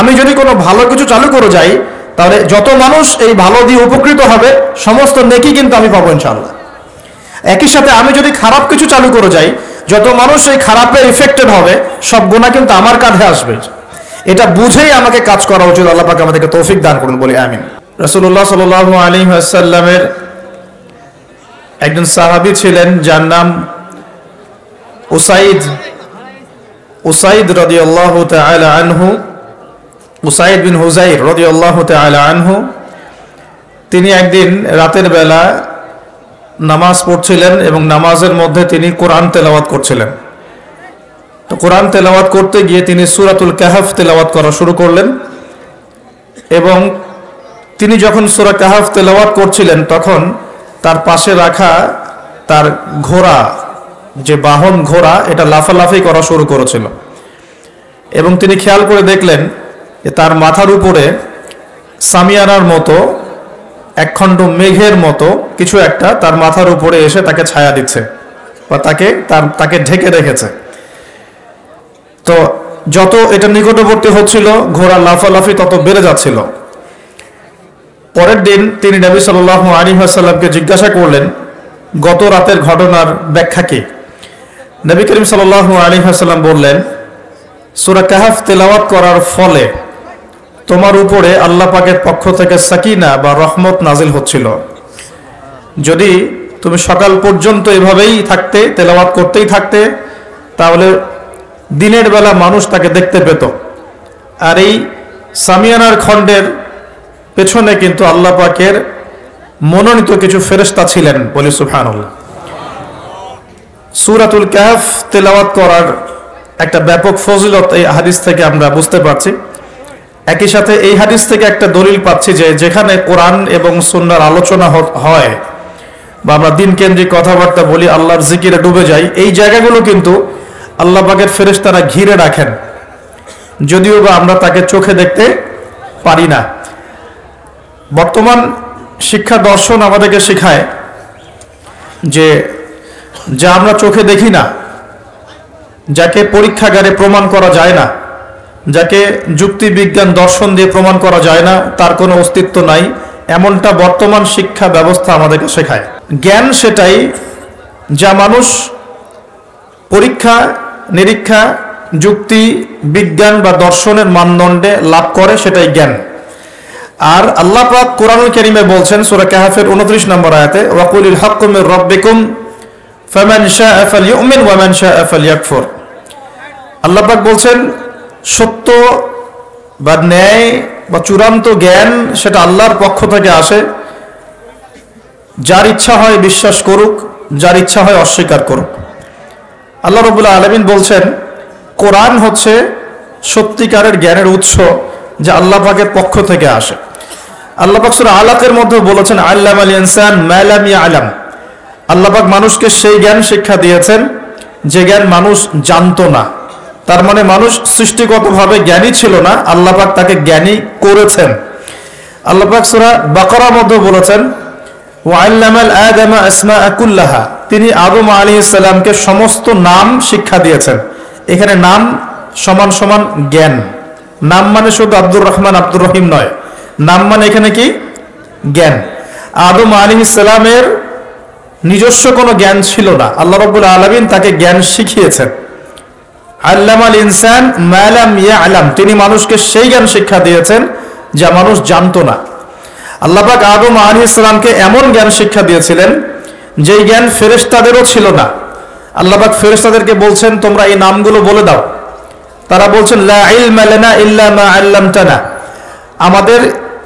আমি যদি কোনো ভালো কিছু চালু করে যাই, তাহলে যত মানুষ এই ভালো দিয়ে উপকৃত হবে সমস্ত নেকি কিন্তু আমি পাবো ইনশাআল্লাহ। একই সাথে আমি যদি খারাপ কিছু চালু করে যাই, যত মানুষ এই খারাপের ইফেক্টেড হবে সব গুনাহ কিন্তু আমার কাঁধে আসবে। এটা বুঝেই আমাকে কাজ করা উচিত। আল্লাহ পাক আমাদেরকে তৌফিক দান করুন, বলি আমিন। রাসূলুল্লাহ সাল্লাল্লাহু আলাইহি ওয়াসাল্লামের একজন সাহাবী ছিলেন যার নাম উসাইদ রাদিয়াল্লাহু তাআলা আনহু, উসাইদ বিন হুযাইর রাদিয়াল্লাহু তাআলা আনহু। তিনি একদিন রাতের বেলা নামাজ পড়ছিলেন এবং নামাজের মধ্যে তিনি কোরআন তেলাওয়াত করছিলেন। তো কোরআন তেলাওয়াত করতে গিয়ে তিনি সূরাতুল কাহফ তেলাওয়াত করা শুরু করলেন এবং তিনি যখন সূরা কাহফ তেলাওয়াত করছিলেন তখন তার পাশে রাখা তার ঘোড়া, যে বাহন ঘোড়া, এটা লাফালাফি করা শুরু করেছিল এবং তিনি খেয়াল করে দেখলেন যে তার মাথার উপরে সামিয়ানার মতো একখণ্ড মেঘের মতো কিছু একটা তার মাথার উপরে এসে তাকে ছায়া দিচ্ছে বা তাকে ঢেকে রেখেছে। তো যত এটা নিকটবর্তী হচ্ছিল ঘোড়া লাফালাফি তত বেড়ে যাচ্ছিল। পরের দিন তিনি নবী সাল্লাল্লাহু আলাইহি ওয়াসাল্লামকে জিজ্ঞাসা করলেন গত রাতের ঘটনার ব্যাখ্যা কি। নবী করিম সাল্লাল্লাহু আলাইহি ওয়াসাল্লাম বললেন, সূরা কাহফ তেলাওয়াত করার ফলে তোমার উপরে আল্লাহ পাকের পক্ষ থেকে সাকিনা বা রহমত নাজিল হচ্ছিল। যদি তুমি সকাল পর্যন্ত এভাবেই থাকতে, তেলাওয়াত করতেই থাকতে, তাহলে দিনের বেলা মানুষ তাকে দেখতে পেত। আর এই সামিয়ানার খণ্ডের পেছনে কিন্তু আল্লাহ পাকের মনোনীত কিছু ফেরেশতা ছিলেন, বলি সুবহানাল্লাহ। সূরাতুল কাহফ তেলাওয়াত করার একটা ব্যাপক ফজিলত এই হাদিস থেকে আমরা বুঝতে পারছি। একই সাথে এই হাদিস থেকে একটা দলিল পাচ্ছি যে যেখানে কোরআন এবং সুন্নাহর আলোচনা হয় বা আমরা দিন কেন্দ্রিক কথাবার্তা বলি, আল্লাহর জিকিরে ডুবে যাই, এই জায়গাগুলো কিন্তু আল্লাহ পাকের ফেরেশতারা ঘিরে রাখেন, যদিও বা আমরা তাকে চোখে দেখতে পারি না। বর্তমান শিক্ষা দর্শন আমাদেরকে শেখায় যে যা আমরা চোখে দেখি না, যাকে পরীক্ষাগারে প্রমাণ করা যায় না, যাকে যুক্তি বিজ্ঞান দর্শন দিয়ে প্রমাণ করা যায় না, তার কোনো অস্তিত্ব নাই, এমনটা বর্তমান শিক্ষা ব্যবস্থা আমাদেরকে শেখায়। জ্ঞান সেটাই যা মানুষ পরীক্ষা নিরীক্ষা, যুক্তি বিজ্ঞান বা দর্শনের মানদণ্ডে লাভ করে, সেটাই জ্ঞান। আর আল্লাহ পাক কোরআনুল কারীমে বলছেন সূরা কাহফের 29 নম্বর আয়াতে, ওয়াকুলিল হাক্কু মির রাব্বিকুম ফামান শাআ ফালইউমিন ওয়া মান শাআ ফালইয়াকফুর। আল্লাহ পাক বলছেন সত্য বা ন্যায় বা চূড়ান্ত জ্ঞান সেটা আল্লাহর পক্ষ থেকে আসে। যার ইচ্ছা হয় বিশ্বাস করুক, যার ইচ্ছা হয় অস্বীকার করুক। আল্লাহ রাব্বুল আলামিন বলছেন কোরআন হচ্ছে সত্যিকারের জ্ঞানের উৎস, যা আল্লাহ পাকের পক্ষ থেকে আসে। আল্লাহ পাক সূরা আলাকের মধ্যে বলেছেন আল্লামাল ইনসান মা লাম ইয়ালাম। আল্লাহ পাক মানুষকে সেই জ্ঞান শিক্ষা দিয়েছেন যে জ্ঞান মানুষ জানতো না। তার মানে মানুষ সৃষ্টিগতভাবে জ্ঞানী ছিল না, আল্লাহ পাক তাকে জ্ঞানী করেছেন। আল্লাহ পাক সূরা বাকারার মধ্যে বলেছেন ওয়া আল্লামাল আদামা আসমাআ কুল্লাহা। তিনি আদম আলাইহিস সালামকে সমস্ত নাম শিক্ষা দিয়েছেন। এখানে নাম সমান সমান জ্ঞান। নাম মানে শুধু আব্দুর রহমান আব্দুর রহিম নয়, নাম মানে এখানে কি জ্ঞান। আদম আলাইহিস সালামের নিজস্ব কোনো জ্ঞান ছিল না, আল্লাহ রাব্বুল আলামিন তাকে জ্ঞান শিখিয়েছেন। আল্লামাল ইনসান মা লাম ইয়ালাম, তিনি মানুষকে সেই জ্ঞান শিক্ষা দিয়েছেন যা মানুষ জানতো না। আল্লাহ পাক আদম আলাইহিস সালামকে এমন জ্ঞান শিক্ষা দিয়েছিলেন যেই জ্ঞান ফেরেশতাদেরও ছিল না। আল্লাহ পাক ফেরেশতাদেরকে বলছেন তোমরা এই নামগুলো বলে দাও। তারা বলছেন লা ইলমা লানা ইল্লা মা আল্লামতানা, আমাদের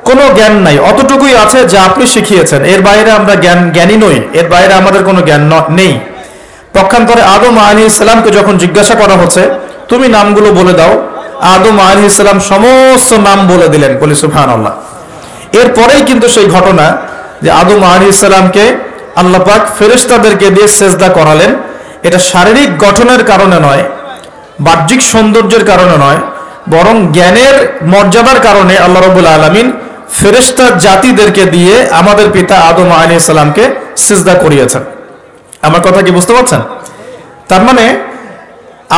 কোনো জ্ঞান নাই, অতটুকুই আছে যা আপনি শিখিয়েছেন, এর বাইরে আমরা জ্ঞানী নই, এর বাইরে আমাদের কোনো জ্ঞান নেই। পক্ষান্তরে আদম আলাইহিস সালামকে যখন জিজ্ঞাসা করা হচ্ছে তুমি নামগুলো বলে দাও, আদম আলাইহিস সালাম সমস্ত নাম বলে দিলেন, বলি সুবহানাল্লাহ। এরপরেই কিন্তু সেই ঘটনা যে আদম আলাইহিস সালামকে আল্লাহ পাক ফেরেশতাদেরকে দিয়ে সেজদা করালেন। এটা শারীরিক গঠনের কারণে নয়, বাহ্যিক সৌন্দর্যের কারণে নয়, বরং জ্ঞানের মর্যাদার কারণে আল্লাহ রাব্বুল আলামিন ফেরেশতা জাতিদেরকে দিয়ে আমাদের পিতা আদম আলাইহিস সালামকে সিজদা করিয়েছেন। আমার কথা কি বুঝতে পারছেন? তার মানে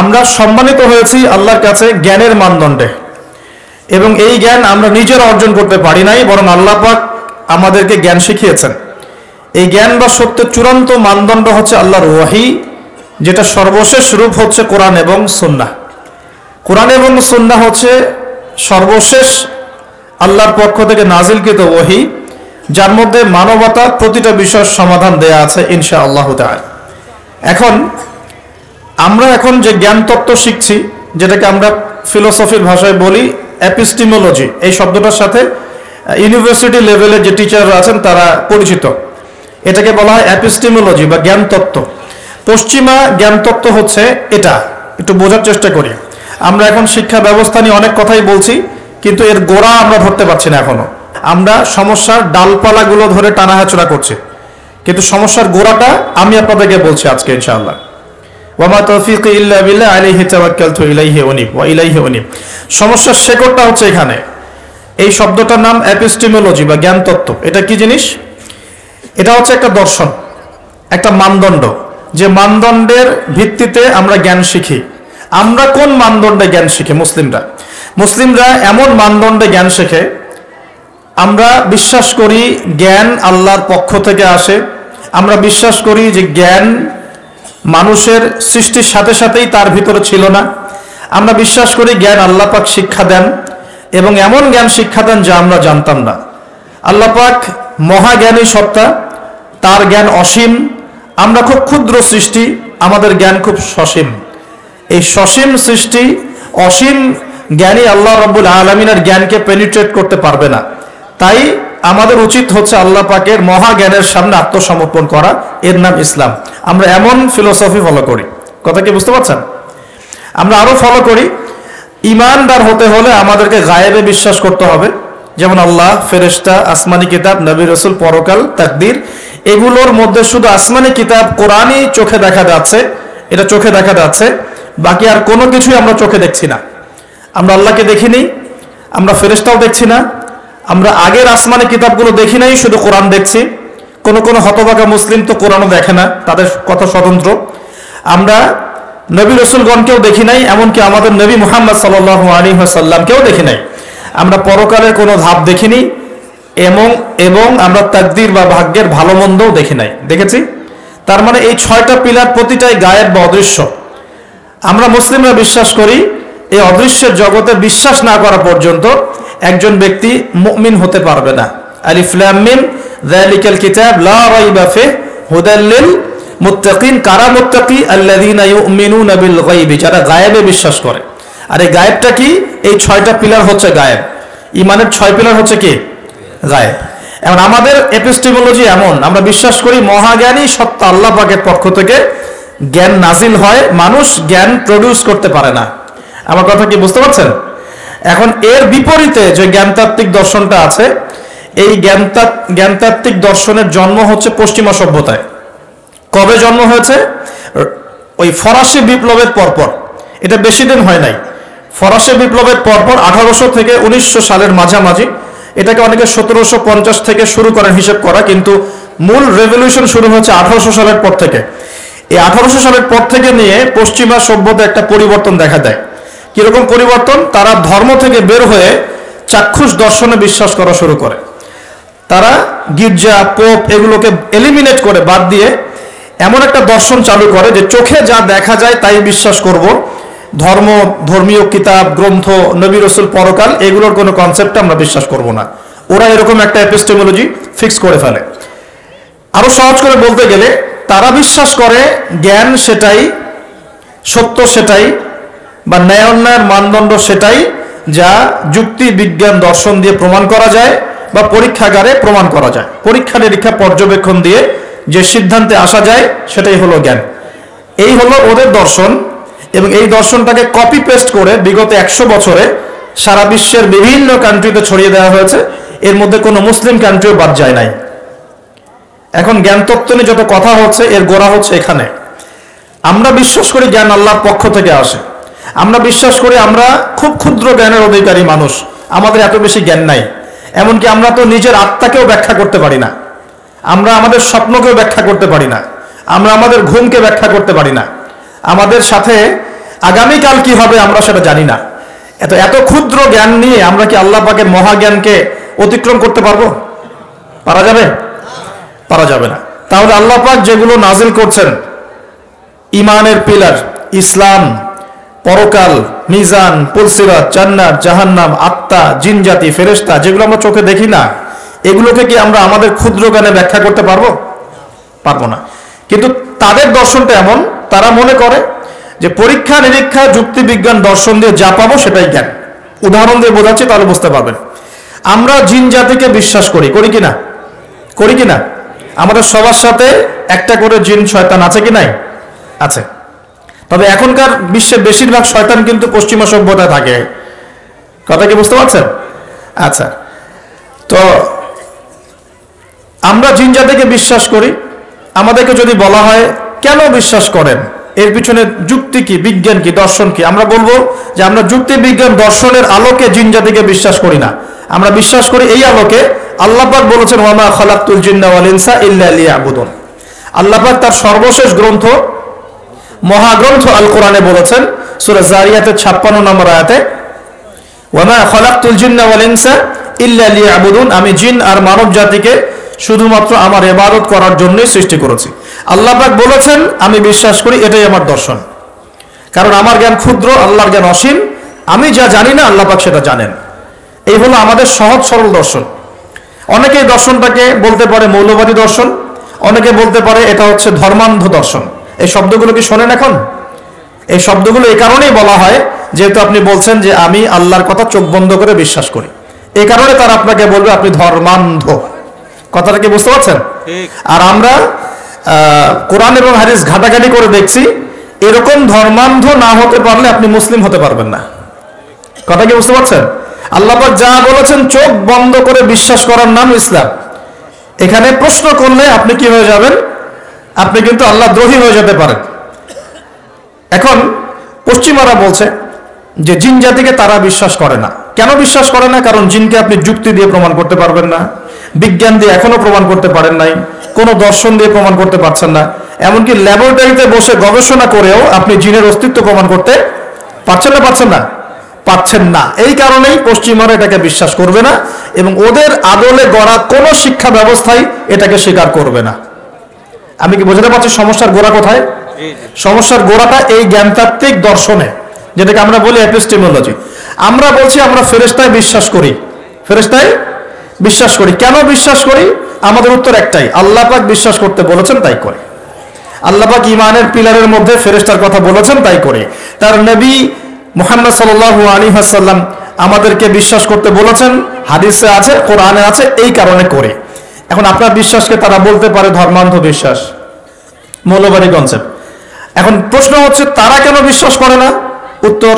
আমরা সম্মানিত হয়েছি আল্লাহর কাছে জ্ঞানের মানদণ্ডে। এবং এই জ্ঞান আমরা নিজেরা অর্জন করতে পারি নাই, বরং আল্লাহ পাক আমাদেরকে জ্ঞান শিখিয়েছেন। এই জ্ঞান বা সত্যের চূড়ান্ত মানদণ্ড হচ্ছে আল্লাহর ওয়াহি, যেটা সর্বশেষ রূপ হচ্ছে কোরআন এবং সুন্নাহ। কোরআন এবং সুন্নাহ হচ্ছে সর্বশেষ আল্লাহর পক্ষ থেকে নাজিলকৃত ওয়াহি, যার মধ্যে মানবতার প্রতিটা বিষয়ের সমাধান দেয়া আছে ইনশাআল্লাহ তাআলা। আমরা এখন যে জ্ঞান তত্ত্ব শিখছি, যেটাকে আমরা ফিলোসফির ভাষায় বলি এপিস্টিমোলজি, এই শব্দটার সাথে ইউনিভার্সিটি লেভেলের যে টিচাররা আছেন তারা পরিচিত। এটাকে বলা হয় এপিস্টিমোলজি বা জ্ঞান তত্ত্ব। পশ্চিমা জ্ঞান তত্ত্ব হচ্ছে এটা, একটু বোঝার চেষ্টা করি। আমরা এখন শিক্ষা ব্যবস্থা নিয়ে অনেক কথাই বলছি, কিন্তু এর গোড়া আমরা ধরতে পারছি না এখনো। আমরা সমস্যার ডালপালাগুলো ধরে টানাহাচড়া করছি, কিন্তু সমস্যার গোড়াটা আমি আপনাদেরকে বলছি আজকে ইনশাআল্লাহ। ওয়ামা তৌফিক ইল্লা বিল্লাহ আলাইহি তাওয়াক্কালতু ইলাইহি উনীব ওয়া ইলাইহি উনীব। সমস্যার শেকড়টা হচ্ছে এখানে। এই শব্দটার নাম এপিস্টিমোলজি বা জ্ঞান তত্ত্ব। এটা কি জিনিস? এটা হচ্ছে একটা দর্শন, একটা মানদণ্ড, যে মানদণ্ডের ভিত্তিতে আমরা জ্ঞান শিখি। আমরা কোন মানদণ্ডে জ্ঞান শিখি? মুসলিমরা এমন মানদণ্ডে জ্ঞান শেখে, আমরা বিশ্বাস করি জ্ঞান আল্লাহর পক্ষ থেকে আসে। আমরা বিশ্বাস করি যে জ্ঞান মানুষের সৃষ্টির সাথে সাথেই তার ভিতরে ছিল না। আমরা বিশ্বাস করি জ্ঞান আল্লাহ পাক শিক্ষা দেন, এবং এমন জ্ঞান শিক্ষা দেন যা আমরা জানতাম না। আল্লাহ পাক মহাজ্ঞানী সত্তা, তার জ্ঞান অসীম। আমরা খুব ক্ষুদ্র সৃষ্টি, আমাদের জ্ঞান খুব সসীম। এই সসীম সৃষ্টি অসীম জ্ঞানী আল্লাহ রাব্বুল আলামিনের জ্ঞানকে পেনিট্রেট করতে পারবে না। তাই আমাদের উচিত হচ্ছে আল্লাহ পাকের মহাজ্ঞানের সামনে আত্মসমর্পণ করা, এর নাম ইসলাম। আমরা এমন ফিলোসফি ফলো করি, কথা কি বুঝতে পারছেন? আমরা আরো ফলো করি, ইমানদার হতে হলে আমাদেরকে গায়েবে বিশ্বাস করতে হবে, যেমন আল্লাহ, ফেরেশতা, আসমানি কিতাব, নবী রাসূল, পরকাল, তাকদীর। এগুলোর মধ্যে শুধু আসমানি কিতাব কোরআনই চোখে দেখা যাচ্ছে, এটা চোখে দেখা যাচ্ছে, বাকি আর কোনো কিছুই আমরা চোখে দেখছি না। আমরা আল্লাহকে দেখিনি, আমরা ফেরেশতাও দেখছি না, আমরা আগের আসমানি কিতাবগুলো দেখি নাই, শুধু কোরআন দেখছি। কোন হতভাগা মুসলিম তো কোরআনও দেখে না, তাদের কথা স্বতন্ত্র। আমরা নবী রাসূলগণকেও দেখি নাই, এমনকি আমাদের নবী মুহাম্মদ সাল্লাল্লাহু আলাইহি ওয়াসাল্লামকেও দেখি নাই। আমরা পরকালের কোনো ধাপ দেখিনি, এবং আমরা তাকদীর বা ভাগ্যের ভালো মন্দও দেখি নাই, দেখেছি। তার মানে এই 6টা পিলার প্রতিটাই গায়েব বা অদৃশ্য। আমরা মুসলিমরা বিশ্বাস করি এই অদৃশ্যের জগতে বিশ্বাস না করা পর্যন্ত একজন ব্যক্তি মুমিন হতে পারবে না। আলিফ লাম মিম যালিকাল কিতাব লা রাইবা ফিহি হুদাল লিল মুত্তাকিন। কারা মুত্তাকি? আল্লাযীনা ইউমিনুনা বিল গায়বি, যারা গায়েবে বিশ্বাস করে। আর এই গায়েবটা কি? এই 6টা পিলার হচ্ছে গায়েব। ইমানের 6 পিলার হচ্ছে কি? গায়েব। এখন আমাদের এপিস্টিমোলজি এমন, আমরা বিশ্বাস করি মহাজ্ঞানী সত্তা আল্লাহ পাকের পক্ষ থেকে জ্ঞান নাজিল হয়, মানুষ জ্ঞান প্রডিউস করতে পারে না। আমার কথা কি বুঝতে পারছেন? এখন এর বিপরীতে যে জ্ঞানতাত্ত্বিক দর্শনটা আছে, এই জ্ঞানতাত্ত্বিক দর্শনের জন্ম হচ্ছে পশ্চিমা সভ্যতায়। কবে জন্ম হয়েছে? ওই ফরাসি বিপ্লবের পরপর। এটা বেশি দিন হয় নাই। ফরাসি বিপ্লবের পরপর 1800 থেকে 1900 সালের মাঝামাঝি, এটাকে অনেকে 1750 থেকে শুরু করেন হিসেব করা, কিন্তু মূল রেভলিউশন শুরু হচ্ছে 1800 সালের পর থেকে। এই 1800 সালের পর থেকে নিয়ে পশ্চিমা সভ্যতা একটা পরিবর্তন দেখা দেয়। কিরকম পরিবর্তন? তারা ধর্ম থেকে বের হয়ে চাক্ষুষ দর্শনে বিশ্বাস করা শুরু করে। তারা গির্জা, পোপ এগুলোকে এলিমিনেট করে, বাদ দিয়ে এমন একটা দর্শন চালু করে যে চোখে যা দেখা যায় তাই বিশ্বাস করব। ধর্মীয় কিতাব, গ্রন্থ, নবী রাসূল, পরকাল, এগুলোর কোনো কনসেপ্টে আমরা বিশ্বাস করব না। ওরা এরকম একটা এপিস্টেমোলজি ফিক্স করে ফেলে। আরো সহজ করে বলতে গেলে, তারা বিশ্বাস করে জ্ঞান সেটাই, সত্য সেটাই, বা ন্যায় অন্যায়ের মানদণ্ড সেটাই যা যুক্তি, বিজ্ঞান, দর্শন দিয়ে প্রমাণ করা যায় বা পরীক্ষাগারে প্রমাণ করা যায়। পরীক্ষা নিরীক্ষা পর্যবেক্ষণ দিয়ে যে সিদ্ধান্তে আসা যায় সেটাই হলো জ্ঞান। এই হলো ওদের দর্শন, এবং এই দর্শনটাকে কপি পেস্ট করে বিগত 100 বছরে সারা বিশ্বের বিভিন্ন কান্ট্রিতে ছড়িয়ে দেওয়া হয়েছে। এর মধ্যে কোনো মুসলিম কান্ট্রিও বাদ যায় নাই। এখন জ্ঞান তত্ত্ব নিয়ে যত কথা হচ্ছে, এর গোড়া হচ্ছে এখানে। আমরা বিশ্বাস করি জ্ঞান আল্লাহর পক্ষ থেকে আসে। আমরা বিশ্বাস করি আমরা খুব ক্ষুদ্র জ্ঞানের অধিকারী মানুষ, আমাদের এত বেশি জ্ঞান নাই। এমনকি আমরা তো নিজের আত্মাকেও ব্যাখ্যা করতে পারি না, আমরা আমাদের স্বপ্নকেও ব্যাখ্যা করতে পারি না, আমরা আমাদের ঘুমকে ব্যাখ্যা করতে পারি না, আমাদের সাথে আগামীকাল কি হবে আমরা সেটা জানি না। এত এত ক্ষুদ্র জ্ঞান নিয়ে আমরা কি আল্লাহ পাকের মহাজ্ঞানকে অতিক্রম করতে পারবো? পারা যাবে? পারা যাবে না। তাহলে আল্লাহ পাক যেগুলো নাজিল করছেন, ইমানের পিলার, ইসলাম, পরকাল, মিজান, পুলসিরাত, জান্নাত, জাহান্নাম, আত্মা, জিনজাতি, ফেরেশতা, যেগুলো আমরা চোখে দেখি না, এগুলোকে কি আমরা আমাদের ক্ষুদ্র জ্ঞানে ব্যাখ্যা করতে পারবো? পারবো না। কিন্তু তাদের দর্শনটা এমন, তারা মনে করে যে পরীক্ষা নিরীক্ষা যুক্তি বিজ্ঞান দর্শন দিয়ে যা পাবো সেটাই জ্ঞান। উদাহরণ দিয়ে বোঝাচ্ছি, তাহলে বুঝতে পারবেন। আমরা জিন জাতিকে বিশ্বাস করি, করি কিনা? করি কিনা? আমাদের সবার সাথে একটা করে জিন শয়তান আছে কি নাই? আছে। তবে এখনকার বিশ্বের বেশিরভাগ শয়তান কিন্তু পশ্চিমা সভ্যতায় থাকে। কথা কি বুঝতে পারছেন? আচ্ছা, তো আমরা জিন জাতিকে বিশ্বাস করি। আমাদেরকে যদি বলা হয় কেন বিশ্বাস করেন, এর পিছনে যুক্তি কি, বিজ্ঞান কি, দর্শন কি, আমরা বলবো যে আমরা যুক্তি বিজ্ঞান দর্শনের আলোকে জিন জাতিকে বিশ্বাস করি না। আমরা বিশ্বাস করি এই আলোকে আল্লাহ পাক বলেছেন ওয়ামা খালাকতুল জিন্না ওয়াল ইনসা ইল্লা লিয়াবুদুন। আল্লাহ পাক তার সর্বশেষ গ্রন্থ, মহাগ্রন্থ আল কোরআনে বলেছেন সূরা জারিয়াতের 56 নম্বর আয়াতে, ওয়ামা খালাকতুল জিন্না ওয়াল ইনসা ইল্লা লিয়াবুদুন, আমি জিন আর মানব জাতিকে শুধুমাত্র আমার ইবাদত করার জন্যই সৃষ্টি করেছি। আল্লাহ পাক বলেছেন, আমি বিশ্বাস করি, এটাই আমার দর্শন। কারণ আমার জ্ঞান ক্ষুদ্র, আল্লাহর জ্ঞান অসীম। আমি যা জানি না আল্লাহ পাক সেটা জানেন। এই হলো আমাদের সহজ সরল দর্শন। অনেকে এই দর্শনটাকে বলতে পারে মৌলবাদী দর্শন, অনেকে বলতে পারে এটা হচ্ছে ধর্মান্ধ দর্শন। এই শব্দগুলো কি শোনেন এখন? এই শব্দগুলো এই কারণেই বলা হয় যেহেতু আপনি বলছেন যে আমি আল্লাহর কথা চোখ বন্ধ করে বিশ্বাস করি, এই কারণে তারা আপনাকে বলবে আপনি ধর্মান্ধ। কথাটা কি বুঝতে পারছেন? আর আমরা কোরআন এবং হাদিস ঘাটাঘাটি করে দেখছি, এরকম ধর্মান্ধ না হতে পারলে আপনি মুসলিম হতে পারবেন না। কথা কি বুঝতে পারছেন? আল্লাহ পাক যা বলেছেন চোখ বন্ধ করে বিশ্বাস করার নাম ইসলাম। এখানে প্রশ্ন করলে আপনি কি হয়ে যাবেন? আপনি কিন্তু আল্লাহ দ্রোহী হয়ে যেতে পারেন। এখন পশ্চিমারা বলছে যে জিন জাতিকে তারা বিশ্বাস করে না। কেন বিশ্বাস করে না? কারণ জিনকে আপনি যুক্তি দিয়ে প্রমাণ করতে পারবেন না, বিজ্ঞান দিয়ে এখনো প্রমাণ করতে পারেন নাই, কোনো দর্শন দিয়ে প্রমাণ করতে পারছেন না। এমনকি ল্যাবরেটরিতে বসে গবেষণা করেও আপনি জিনের অস্তিত্ব প্রমাণ করতে পারছেন না, পারছেন না, পারছেন না। এই কারণেই পশ্চিমারা এটাকে বিশ্বাস করবে না এবং ওদের আদলে গড়া কোনো শিক্ষা ব্যবস্থাই এটাকে স্বীকার করবে না। আমি কি বোঝাতে পারছি সমস্যার গোড়া কোথায়? সমস্যার গোড়াটা এই জ্ঞানতাত্ত্বিক দর্শনে, যেটাকে আমরা বলি এপিস্টেমোলজি। আমরা বলছি আমরা ফেরেশতায় বিশ্বাস করি, ফেরেশতায় বিশ্বাস করি। কেন বিশ্বাস করি? আমাদের উত্তর একটাই, আল্লাহ পাক বিশ্বাস করতে বলেছেন তাই করে। আল্লাহ পাক ইমানের পিলারের মধ্যে ফেরেশতার কথা বলেছেন তাই করে। তার নবী মুহাম্মদ সাল্লাল্লাহু আলাইহি ওয়াসাল্লাম আমাদেরকে বিশ্বাস করতে বলেছেন, হাদিসে আছে, কোরআনে আছে, এই কারণে করে। এখন আপনার বিশ্বাসকে তারা বলতে পারে ধর্মান্ধ বিশ্বাস, মৌলবাদী কনসেপ্ট। এখন প্রশ্ন হচ্ছে তারা কেন বিশ্বাস করে না? উত্তর,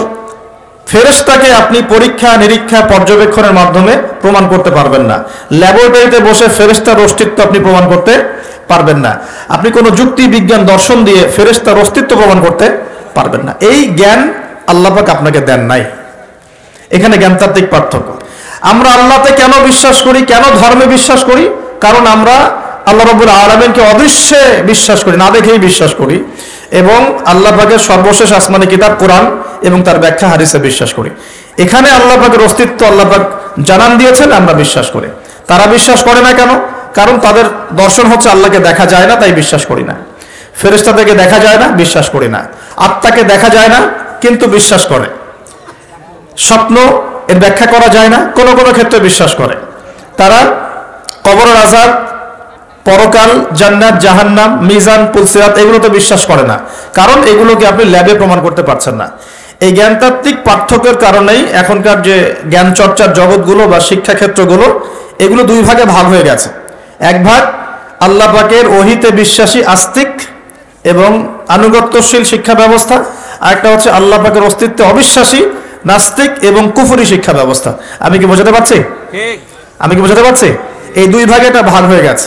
ফেরেশতাকে আপনি পরীক্ষা নিরীক্ষা পর্যবেক্ষণের মাধ্যমে প্রমাণ করতে পারবেন না। ল্যাবরেটরিতে বসে ফেরেশতার অস্তিত্ব আপনি প্রমাণ করতে পারবেন না। আপনি কোনো যুক্তি বিজ্ঞান দর্শন দিয়ে ফেরেশতার অস্তিত্ব প্রমাণ করতে পারবেন না। এই জ্ঞান আল্লাহ পাক আপনাকে দেন নাই। এখানে জ্ঞানতাত্ত্বিক পার্থক্য। আমরা আল্লাহতে কেন বিশ্বাস করি, কেন ধর্মে বিশ্বাস করি? কারণ আমরা আল্লাহ রাব্বুল আলামিনকে অদৃশ্যে বিশ্বাস করি, না দেখেই বিশ্বাস করি, এবং আল্লাহ পাকের সর্বশেষ আসমানি কিতাব কোরআন এবং তার ব্যাখ্যা হাদিসে বিশ্বাস করি। এখানে আল্লাহ পাকের অস্তিত্ব আল্লাহ পাক জানান দিয়েছেন, আমরা বিশ্বাস করি। তারা বিশ্বাস করে না কেন? কারণ তাদের দর্শন হচ্ছে আল্লাহকে দেখা যায় না, তাই বিশ্বাস করি না। ফেরেশতাদেরকে দেখা যায় না, বিশ্বাস করি না। আত্মাকে দেখা যায় না কিন্তু বিশ্বাস করে। স্বপ্ন এর ব্যাখ্যা করা যায় না, কোনো কোনো ক্ষেত্রে বিশ্বাস করে। তারা কবরের আযাব, পরকাল, জান্নাত, জাহান্নাম, মিজান, পুলসিরাত এগুলোতে বিশ্বাস করে না, কারণ এগুলোকে আপনি ল্যাবে প্রমাণ করতে পারছেন না। এই জ্ঞানতাত্ত্বিক পার্থক্যের কারণেই এখনকার যে জ্ঞান চর্চার জগৎগুলো বা শিক্ষাক্ষেত্রগুলো, এগুলো দুই ভাগে ভাগ হয়ে গেছে। এক ভাগ আল্লাহ পাকের ওহীতে বিশ্বাসী আস্তিক এবং আনুগত্যশীল শিক্ষা ব্যবস্থা, আরেকটা হচ্ছে আল্লাহ পাকের অস্তিত্বে অবিশ্বাসী নাস্তিক এবং কুফরি শিক্ষা ব্যবস্থা। আমি কি বোঝাতে পারছি? আমি কি বোঝাতে পারছি? এই দুই ভাগে এটা ভাগ হয়ে গেছে।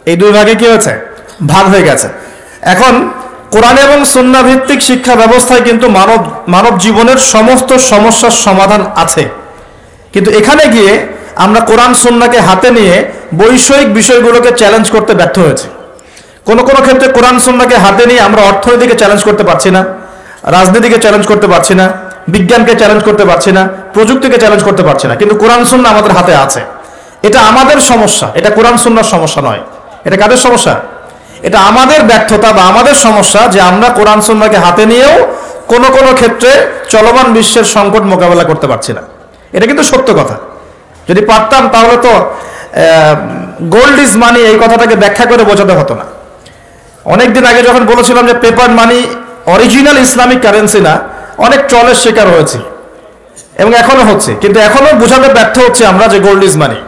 এই দুই ভাগে কি হয়েছে? ভাগ হয়ে গেছে। এখন কোরআন এবং সুন্নাহ ভিত্তিক শিক্ষা ব্যবস্থায় কিন্তু মানব জীবনের সমস্ত সমস্যার সমাধান আছে। কিন্তু এখানে গিয়ে আমরা কোরআন সুন্নাহকে হাতে নিয়ে বৈষয়িক বিষয়গুলোকে চ্যালেঞ্জ করতে ব্যর্থ হয়েছি। কোনো কোনো ক্ষেত্রে কোরআন সুন্নাহকে হাতে নিয়ে আমরা অর্থনীতিকে চ্যালেঞ্জ করতে পারছি না, রাজনীতিকে চ্যালেঞ্জ করতে পারছি না, বিজ্ঞানকে চ্যালেঞ্জ করতে পারছি না, প্রযুক্তিকে চ্যালেঞ্জ করতে পারছি না, কিন্তু কোরআন সুন্নাহ আমাদের হাতে আছে। এটা আমাদের সমস্যা, এটা কোরআন সুন্নাহর সমস্যা নয়। এটা কাদের সমস্যা? এটা আমাদের ব্যর্থতা বা আমাদের সমস্যা যে আমরা কোরআন সুন্নাহকে হাতে নিয়েও কোনো কোনো ক্ষেত্রে চলমান বিশ্বের সংকট মোকাবেলা করতে পারছি না। এটা কিন্তু সত্য কথা। যদি পারতাম তাহলে তো গোল্ড ইজ মানি এই কথাটাকে ব্যাখ্যা করে বোঝাতে হতো না। অনেকদিন আগে যখন বলেছিলাম যে পেপার মানি অরিজিনাল ইসলামিক কারেন্সি না, অনেক ট্রলের শিকার হয়েছে এবং এখনো হচ্ছে, কিন্তু এখনো বোঝাতে ব্যর্থ হচ্ছে আমরা যে গোল্ড ইজ মানি।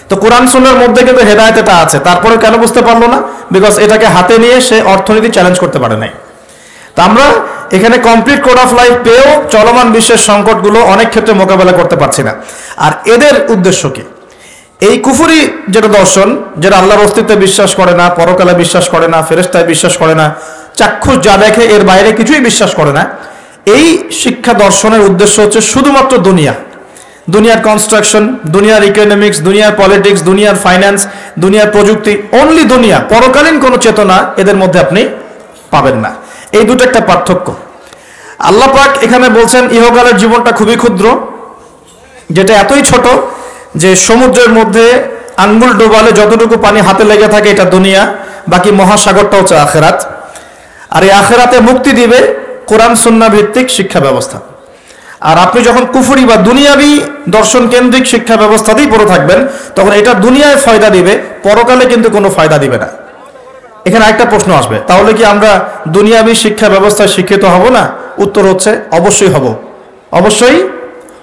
তো কোরআন সুন্নাহর মধ্যে কিন্তু হেদায়েত এটা আছে, তারপরে কেন বুঝতে পারলো না? বিকজ এটাকে হাতে নিয়ে সে অর্থনীতি চ্যালেঞ্জ করতে পারে নাই। তো আমরা এখানে কমপ্লিট কোড অফ লাইফ পেয়েও চলমান বিশ্বের সংকটগুলো অনেক ক্ষেত্রে মোকাবেলা করতে পারছি না। আর এদের উদ্দেশ্য কি? এই কুফরি যেটা দর্শন, যেটা আল্লাহর অস্তিত্বে বিশ্বাস করে না, পরকালে বিশ্বাস করে না, ফেরেশতায় বিশ্বাস করে না, চাক্ষুষ যা দেখে এর বাইরে কিছুই বিশ্বাস করে না, এই শিক্ষা দর্শনের উদ্দেশ্য হচ্ছে শুধুমাত্র দুনিয়ার কনস্ট্রাকশন, দুনিয়ার ইকোনমিক্স, দুনিয়ার পলিটিক্স, দুনিয়ার ফাইন্যান্স, দুনিয়ার প্রযুক্তি, অনলি দুনিয়া। পরকালীন কোনো চেতনা এদের মধ্যে আপনি পাবেন না। এই দুটো একটা পার্থক্য। আল্লাহ পাক এখানে বলছেন ইহকালের জীবনটা খুবই ক্ষুদ্র, যেটা এতই ছোট যে সমুদ্রের মধ্যে আঙ্গুল ডোবালে যতটুকু পানি হাতে লেগে থাকে এটা দুনিয়া, বাকি মহাসাগরটা হচ্ছে আখেরাত। আর এই আখেরাতে মুক্তি দিবে কোরআন সুন্নাহ ভিত্তিক শিক্ষা ব্যবস্থা। আর আপনি যখন কুফরি বা দুনিয়াবি দর্শন কেন্দ্রিক শিক্ষা ব্যবস্থাতেই পড়ে থাকবেন, তখন এটা দুনিয়ায় ফায়দা দিবে, পরকালে কিন্তু কোনো ফায়দা দিবে না। এখানে একটা প্রশ্ন আসবে, তাহলে কি আমরা দুনিয়াবি শিক্ষা ব্যবস্থায় শিক্ষিত হব না? উত্তর হচ্ছে অবশ্যই হব, অবশ্যই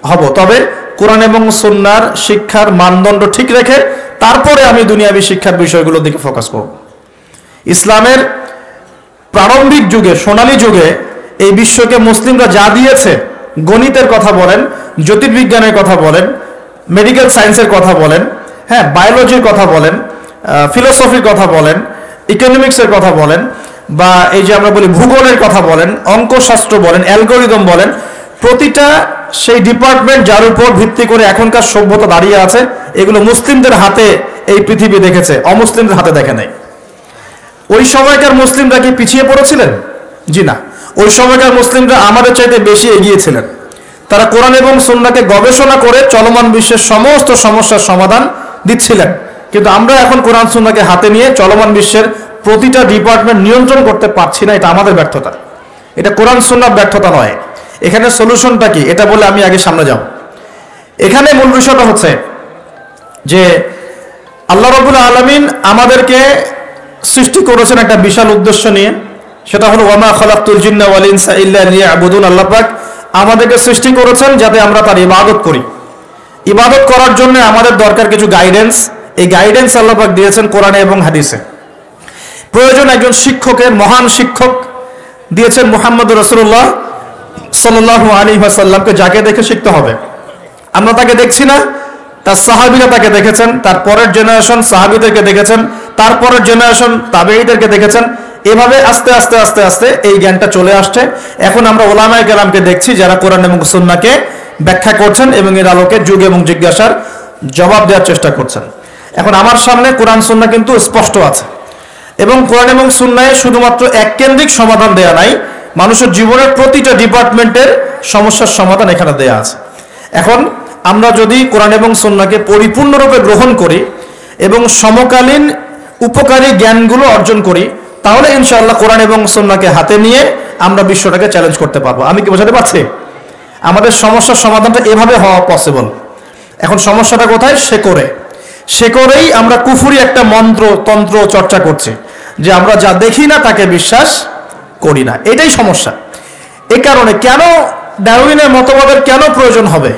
হব। তবে কোরআন এবং সুন্নাহর শিক্ষার মানদণ্ড ঠিক রেখে তারপরে আমি দুনিয়াবি শিক্ষার বিষয়গুলোর দিকে ফোকাস করব। ইসলামের প্রারম্ভিক যুগে, সোনালী যুগে এই বিশ্বকে মুসলিমরা যা দিয়েছে, গণিতের কথা বলেন, জ্যোতির্বিজ্ঞানের কথা বলেন, মেডিকেল সায়েন্সের কথা বলেন, হ্যাঁ, বায়োলজির কথা বলেন, ফিলোসফির কথা বলেন, ইকোনমিক্সের কথা বলেন, বা এই যে আমরা বলি ভূগোলের কথা বলেন, অঙ্কশাস্ত্র বলেন, অ্যালগোরিদম বলেন, প্রতিটা সেই ডিপার্টমেন্ট যার উপর ভিত্তি করে এখনকার সভ্যতা দাঁড়িয়ে আছে, এগুলো মুসলিমদের হাতে এই পৃথিবী দেখেছে, অমুসলিমদের হাতে দেখে নাই। ওই সময়কার মুসলিমরা কি পিছিয়ে পড়েছিলেন? জি না। ওই সময়কার মুসলিমরা আমাদের চাইতে বেশি এগিয়েছিলেন। তারা কোরআন এবং সুন্নাহকে গবেষণা করে চলমান বিশ্বের সমস্ত সমস্যার সমাধান দিচ্ছিলেন। কিন্তু আমরা এখন কোরআন সুন্নাহকে হাতে নিয়ে চলমান বিশ্বের প্রতিটা ডিপার্টমেন্ট নিয়ন্ত্রণ করতে পারছি না। এটা আমাদের ব্যর্থতা, এটা কোরআন সুন্নাহর ব্যর্থতা নয়। এখানে সলিউশনটা কি, এটা বলে আমি আগে সামনে যাব। এখানে মূল বিষয়টা হচ্ছে যে আল্লাহ রাব্বুল আলামিন আমাদেরকে সৃষ্টি করেছেন একটা বিশাল উদ্দেশ্য নিয়ে, সেটা হলো ওয়ামা খালাকতুল জিন্না ওয়াল ইনসা ইল্লা লিয়াবুদুন। আল্লাহ পাক আমাদেরকে সৃষ্টি করেছেন যাতে আমরা তার ইবাদত করি। ইবাদত করার জন্য আমাদের দরকার কিছু গাইডেন্স। এই গাইডেন্স আল্লাহ পাক দিয়েছেন কোরআনে এবং হাদিসে। প্রয়োজন একজন শিক্ষকের, মহান শিক্ষক দিয়েছেন মুহাম্মদ রাসূলুল্লাহ সাল্লাল্লাহু আলাইহি ওয়াসাল্লামকে, যাকে দেখে শিখতে হবে। আমরা তাকে দেখছি না, তার সাহাবীরা তাকে দেখেছেন, তার পরের জেনারেশন সাহাবীদেরকে দেখেছেন, তারপরের জেনারেশন তাবেঈদেরকে দেখেছেন। এভাবে আস্তে আস্তে আস্তে আস্তে এই জ্ঞানটা চলে আসছে। এখন আমরা ওলামায়ে কেরামকে দেখছি যারা কোরআন এবং সুন্নাহকে ব্যাখ্যা করছেন এবং এর আলোকে যুগ এবং জিজ্ঞাসার জবাব দেওয়ার চেষ্টা করছেন। এখন আমার সামনে কোরআন সুন্নাহ কিন্তু স্পষ্ট আছে, এবং কোরআন এবং সুন্নাহে শুধুমাত্র এক কেন্দ্রিক সমাধান দেয়া নাই, মানুষের জীবনের প্রতিটা ডিপার্টমেন্টের সমস্যার সমাধান এখানে দেয়া আছে। এখন আমরা যদি কোরআন এবং সুন্নাহকে পরিপূর্ণরূপে গ্রহণ করি এবং সমকালীন উপকারী জ্ঞানগুলো অর্জন করি, তাহলে ইনশাআল্লাহ কোরআন এবং সুন্নাহকে হাতে নিয়ে আমরা বিশ্বটাকে চ্যালেঞ্জ করতে পারবো। আমি কি বোঝাতে পারছি? আমাদের সমস্যার সমাধানটা এভাবে হওয়া পসিবল। এখন সমস্যাটা কোথায়? শেকড়েই আমরা কুফরি একটা মন্ত্র তন্ত্র চর্চা করছি, যে আমরা যা দেখি না তাকে বিশ্বাস করি না। এটাই সমস্যা। এ কারণে কেন ডারউইনের মতবাদের কেন প্রয়োজন হবে?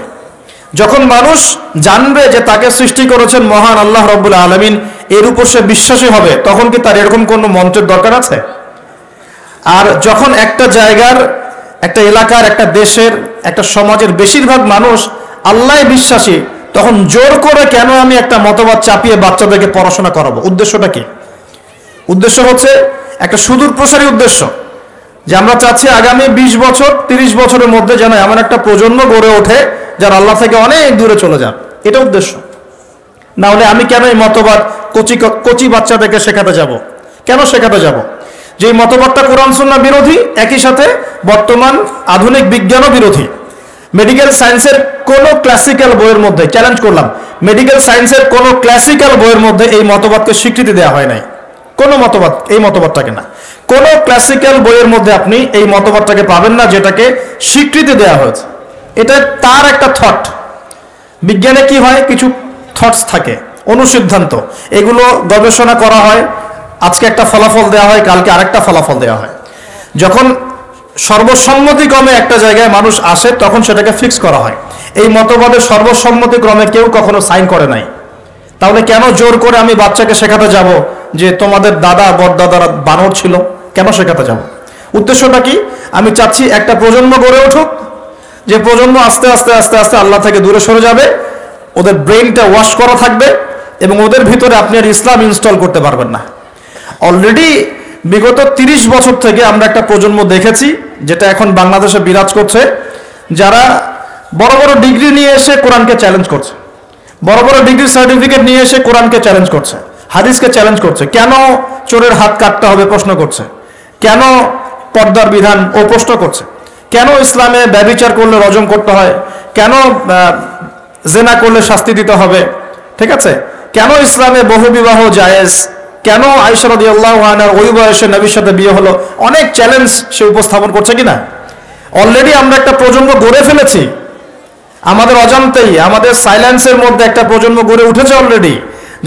যখন মানুষ জানবে যে তাকে সৃষ্টি করেছেন মহান আল্লাহ রাব্বুল আলামিন, এর উপর সে বিশ্বাসী হবে, তখন কি তার এরকম কোনো মন্ত্রের দরকার আছে? আর যখন একটা জায়গার, একটা এলাকার, একটা দেশের, একটা সমাজের বেশিরভাগ মানুষ আল্লাহ বিশ্বাসী, তখন জোর করে কেন আমি একটা মতবাদ চাপিয়ে বাচ্চাদেরকে পড়াশোনা করাবো? উদ্দেশ্যটা কি? উদ্দেশ্য হচ্ছে একটা সুদূর প্রসারী উদ্দেশ্য, যে আমরা চাচ্ছি আগামী 20 বছর 30 বছরের মধ্যে যেন এমন একটা প্রজন্ম গড়ে ওঠে যারা আল্লাহ থেকে অনেক দূরে চলে যান। এটা উদ্দেশ্য। না হলে আমি কেন এই মতবাদ কচি বাচ্চাদেরকে শেখাতে যাব? কেন শেখাতে যাব? যে মতবাদটা কোরআন সুন্নাহ বিরোধী, একই সাথে বর্তমান আধুনিক বিজ্ঞানও বিরোধী। মেডিকেল সায়েন্সের কোন ক্লাসিক্যাল বইয়ের মধ্যে, চ্যালেঞ্জ করলাম, মেডিকেল সায়েন্সের কোন ক্লাসিক্যাল বইয়ের মধ্যে এই মতবাদকে স্বীকৃতি দেওয়া হয় নাই। কোন মতবাদ, এই মতবাদটাকে না, কোন ক্লাসিক্যাল বইয়ের মধ্যে আপনি এই মতবাদটাকে পাবেন না যেটাকে স্বীকৃতি দেওয়া হয়েছে। এটা তার একটা থট। বিজ্ঞানে কি হয়, কিছু থটস থাকে, অনুসিদ্ধান্ত, এগুলো গবেষণা করা হয়, আজকে একটা ফলাফল দেওয়া হয়, কালকে আরেকটা ফলাফল দেওয়া হয়। যখন সর্বসম্মতিক্রমে একটা জায়গায় মানুষ আসে তখন সেটাকে ফিক্স করা হয়। এই মতবাদের সর্বসম্মতিক্রমে কেউ কখনো সাইন করে নাই। তাহলে কেন জোর করে আমি বাচ্চাকে শেখাতে যাব যে তোমাদের দাদা বড়দাদারা বানর ছিল? কেন শেখাতে যাব? উদ্দেশ্যটা কি? আমি চাচ্ছি একটা প্রজন্ম গড়ে উঠুক, যে প্রজন্ম আস্তে আস্তে আস্তে আস্তে আল্লাহ থেকে দূরে সরে যাবে, ওদের ব্রেইনটা ওয়াশ করা থাকবে এবং ওদের ভিতরে আপনি আর ইসলাম ইনস্টল করতে পারবেন না। অলরেডি বিগত 30 বছর থেকে আমরা একটা প্রজন্ম দেখেছি যেটা এখন বাংলাদেশে বিরাজ করছে, যারা বড় বড় ডিগ্রি নিয়ে এসে কোরআনকে চ্যালেঞ্জ করছে, বড় বড় ডিগ্রি সার্টিফিকেট নিয়ে এসে কোরআনকে চ্যালেঞ্জ করছে, হাদিসকে চ্যালেঞ্জ করছে। কেন চোরের হাত কাটতে হবে প্রশ্ন করছে, কেন পর্দার বিধান ও প্রশ্ন করছে, কেন ইসলামে ব্যভিচার করলে রজম করতে হয়, কেন জেনা করলে শাস্তি দিতে হবে, ঠিক আছে, কেন ইসলামে বহুবিবাহ জায়েজ, কেন আয়েশা রাদিয়াল্লাহু আনহার ওই বয়সে নবীর সাথে বিয়ে হলো, অনেক চ্যালেঞ্জ সে উপস্থাপন করছে কিনা। অলরেডি আমরা একটা প্রজন্ম গড়ে ফেলেছি, আমাদের অজান্তেই, আমাদের সাইলেন্সের মধ্যে একটা প্রজন্ম গড়ে উঠেছে অলরেডি,